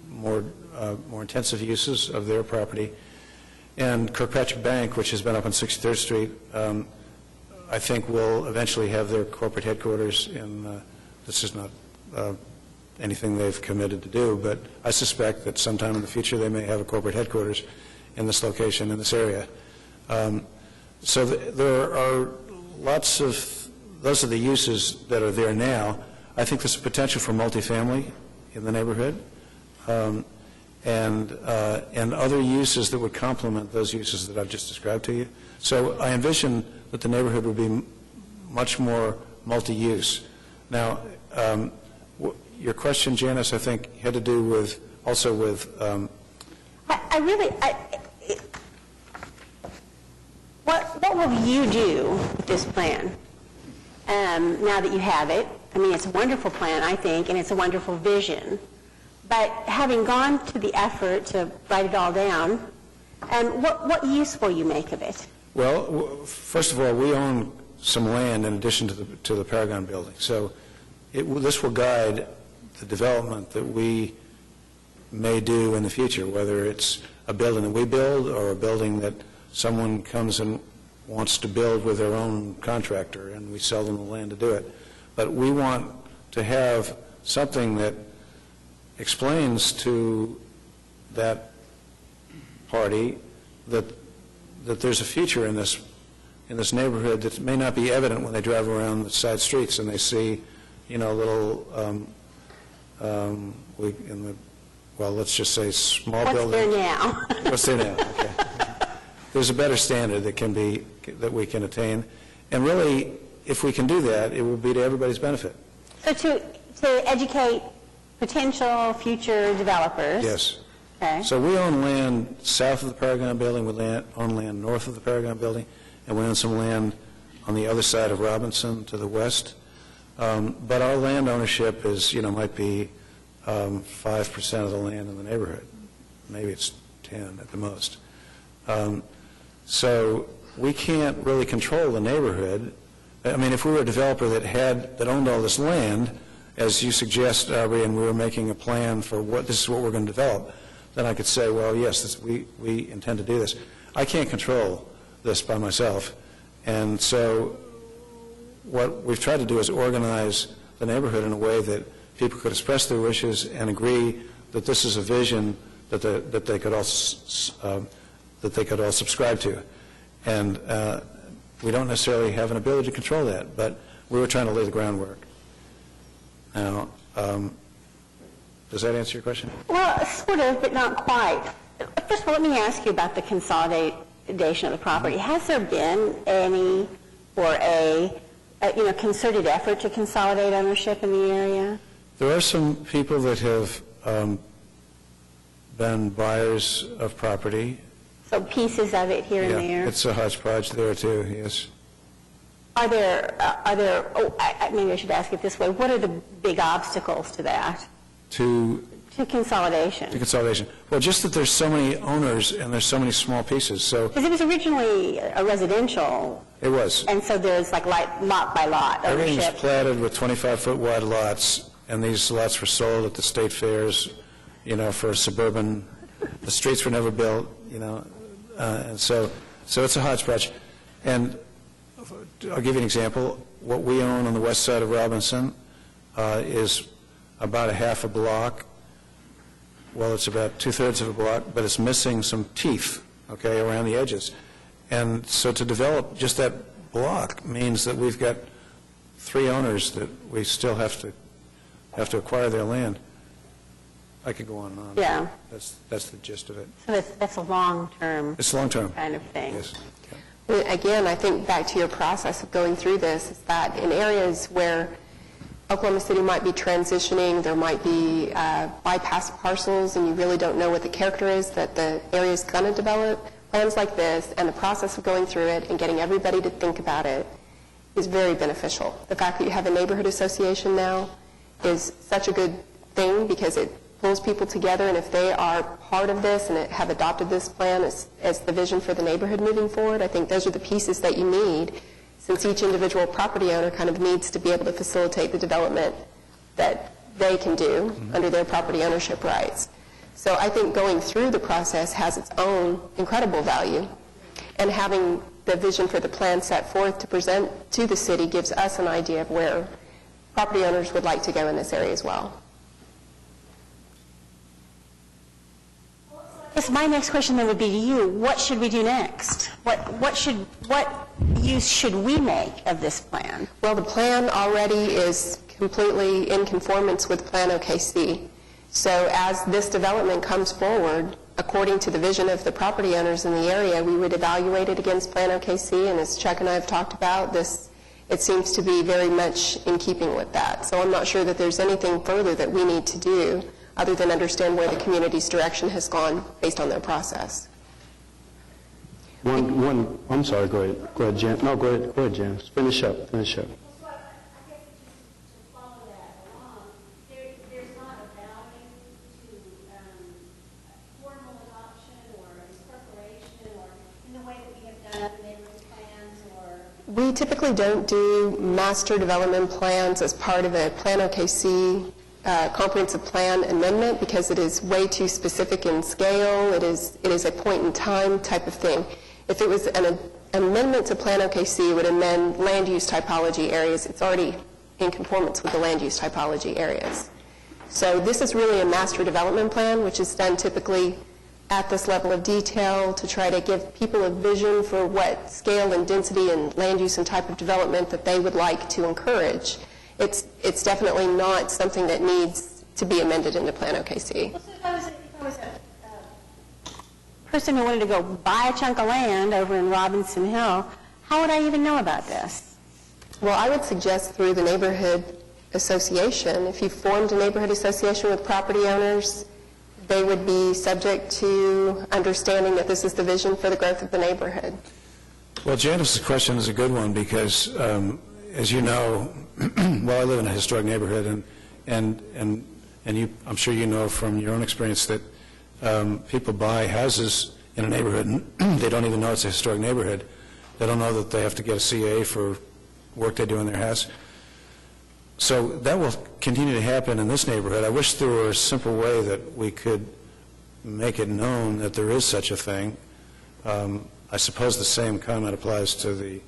more intensive uses of their property. And Kirkpatrick Bank, which has been up on 63rd Street, I think will eventually have their corporate headquarters in, this is not anything they've committed to do, but I suspect that sometime in the future they may have a corporate headquarters in this location, in this area. So there are lots of, those are the uses that are there now. I think there's potential for multifamily in the neighborhood, and other uses that would complement those uses that I've just described to you. So I envision that the neighborhood would be much more multi-use. Now, your question, Janice, I think had to do with, also with... What will you do with this plan now that you have it? I mean, it's a wonderful plan, I think, and it's a wonderful vision. But having gone to the effort to write it all down, what use will you make of it? Well, first of all, we own some land in addition to the Paragon building. So this will guide the development that we may do in the future, whether it's a building that we build or a building that someone comes and wants to build with their own contractor, and we sell them the land to do it. But we want to have something that explains to that party that there's a future in this neighborhood that may not be evident when they drive around the side streets and they see, little, well, let's just say small buildings. What's there now? What's there now? Okay. There's a better standard that we can attain, and really, if we can do that, it will be to everybody's benefit. So to educate potential future developers. Yes. Okay. So we own land south of the Paragon building, we own land north of the Paragon building, and we own some land on the other side of Robinson to the west. But our land ownership is, might be 5% of the land in the neighborhood. Maybe it's 10 at the most. So we can't really control the neighborhood. I mean, if we were a developer that owned all this land, as you suggest, Aubrey, and we were making a plan for this is what we're going to develop, then I could say, well, yes, we intend to do this. I can't control this by myself, and so what we've tried to do is organize the neighborhood in a way that people could express their wishes and agree that this is a vision that they could all subscribe to. And we don't necessarily have an ability to control that, but we were trying to lay the groundwork. Now, does that answer your question? Well, sort of, but not quite. First of all, let me ask you about the consolidation of the property. Has there been any or a concerted effort to consolidate ownership in the area? There are some people that have been buyers of property. So pieces of it here and there? It's a hodgepodge there too, yes. Are there, maybe I should ask it this way, what are the big obstacles to that? To consolidation? To consolidation. Well, just that there's so many owners and there's so many small pieces, so. Because it was originally a residential. It was. And so there's like lot by lot ownership. Everything's platted with 25-foot wide lots, and these lots were sold at the state fairs, for suburban, the streets were never built, and so it's a hodgepodge. And I'll give you an example. What we own on the west side of Robinson is about a half a block. Well, it's about two-thirds of a block, but it's missing some teeth, around the edges. And so to develop just that block means that we've got 3 owners that we still have to acquire their land. I could go on and on. Yeah. That's the gist of it. So that's a long-term. It's long-term. Kind of thing. Yes. Again, I think back to your process of going through this, is that in areas where Oklahoma City might be transitioning, there might be bypass parcels, and you really don't know what the character is that the area is going to develop, plans like this and the process of going through it and getting everybody to think about it is very beneficial. The fact that you have a neighborhood association now is such a good thing because it pulls people together, and if they are part of this and have adopted this plan as the vision for the neighborhood moving forward, I think those are the pieces that you need, since each individual property owner kind of needs to be able to facilitate the development that they can do under their property ownership rights. So I think going through the process has its own incredible value, and having the vision for the plan set forth to present to the city gives us an idea of where property owners would like to go in this area as well. Yes, my next question then would be to you. What should we do next? What use should we make of this plan? Well, the plan already is completely in conformance with Plan OKC. So as this development comes forward, according to the vision of the property owners in the area, we would evaluate it against Plan OKC, and as Chuck and I have talked about, it seems to be very much in keeping with that. So I'm not sure that there's anything further that we need to do other than understand where the community's direction has gone based on their process. I'm sorry, go ahead, Jan. No, go ahead, Jan. Finish up. We typically don't do master development plans as part of a Plan OKC comprehensive plan amendment because it is way too specific in scale. It is a point-in-time type of thing. If it was an amendment to Plan OKC, it would amend land use typology areas. It's already in conformance with the land use typology areas. So this is really a master development plan, which is done typically at this level of detail to try to give people a vision for what scale and density and land use and type of development that they would like to encourage. It's definitely not something that needs to be amended into Plan OKC. Well, so if I was a person who wanted to go buy a chunk of land over in Robinson Hill, how would I even know about this? Well, I would suggest through the neighborhood association. If you formed a neighborhood association with property owners, they would be subject to understanding that this is the vision for the growth of the neighborhood. Well, Janice's question is a good one because, as you know, well, I live in a historic neighborhood, and you, I'm sure you know from your own experience that people buy houses in a neighborhood and they don't even know it's a historic neighborhood. They don't know that they have to get a CA for work they do in their house. So that will continue to happen in this neighborhood. I wish there were a simple way that we could make it known that there is such a thing. I suppose the same comment applies to the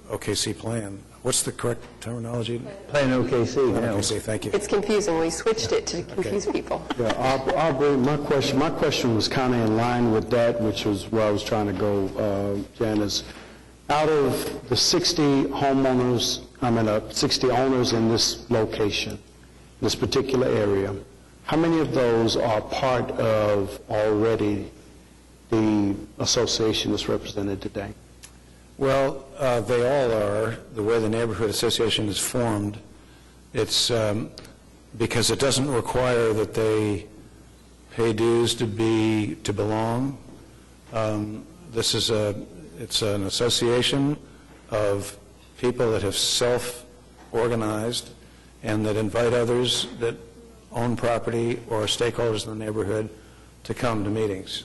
OKC plan. What's the correct terminology? Plan OKC. Plan OKC, thank you. It's confusing. We switched it to confuse people. Yeah, Aubrey, my question was kind of in line with that, which was where I was trying to go, Janice. Out of the 60 homeowners, 60 owners in this location, this particular area, how many of those are part of already the association that's represented today? Well, they all are. The way the neighborhood association is formed, it's because it doesn't require that they pay dues to belong. It's an association of people that have self-organized and that invite others that own property or are stakeholders in the neighborhood to come to meetings.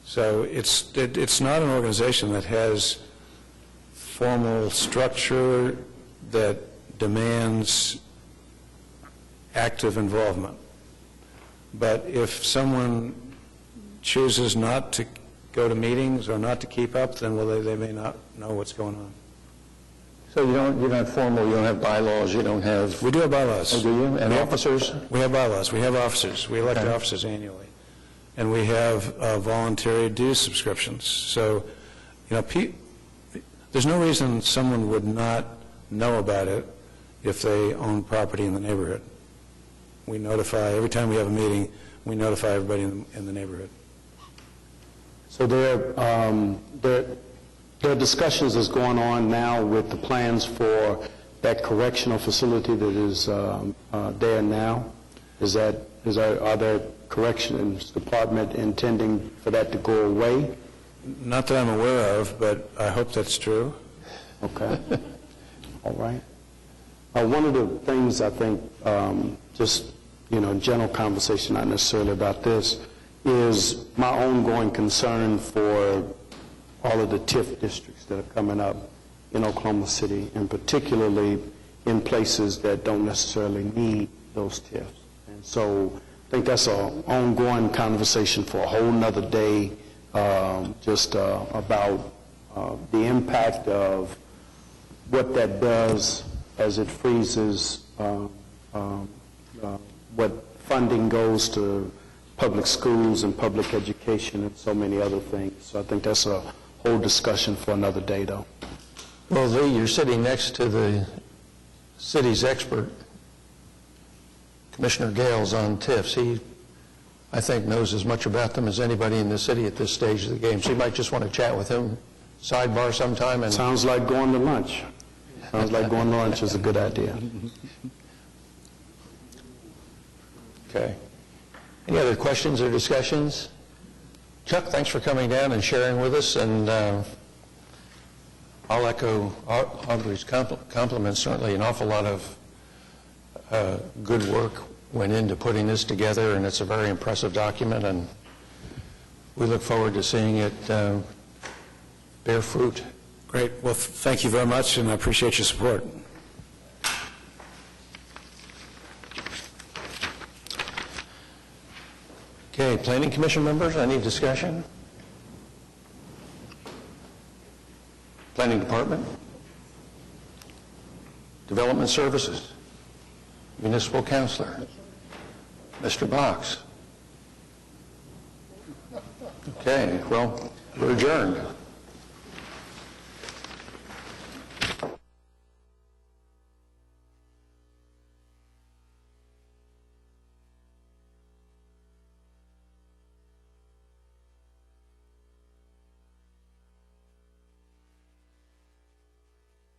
So it's not an organization that has formal structure that demands active involvement. But if someone chooses not to go to meetings or not to keep up, then they may not know what's going on. So you're not formal, you don't have bylaws, you don't have... We do have bylaws. Oh, do you? And officers? We have bylaws. We have officers. We elect officers annually. And we have voluntary dues subscriptions. So, there's no reason someone would not know about it if they own property in the neighborhood. We notify, every time we have a meeting, we notify everybody in the neighborhood. So there are discussions that's going on now with the plans for that correctional facility that is there now. Are there corrections department intending for that to go away? Not that I'm aware of, but I hope that's true. Okay. All right. One of the things I think, just, general conversation, not necessarily about this, is my ongoing concern for all of the TIF districts that are coming up in Oklahoma City, and particularly in places that don't necessarily need those TIFs. And so I think that's an ongoing conversation for a whole nother day, about the impact of what that does as it freezes what funding goes to public schools and public education and so many other things. So I think that's a whole discussion for another day, though. Well, Lee, you're sitting next to the city's expert, Commissioner Gales, on TIFs. He, I think, knows as much about them as anybody in the city at this stage of the game. So you might just want to chat with him, sidebar sometime. And sounds like going to lunch. Sounds like going to lunch is a good idea. Okay. Any other questions or discussions? Chuck, thanks for coming down and sharing with us, and I'll echo Aubrey's compliments. Certainly an awful lot of good work went into putting this together, and it's a very impressive document, and we look forward to seeing it bear fruit. Great. Well, thank you very much, and I appreciate your support. Okay, Planning Commission members, any discussion? Planning Department? Development Services? Municipal Counselor? Mr. Box? Okay, well, we're adjourned.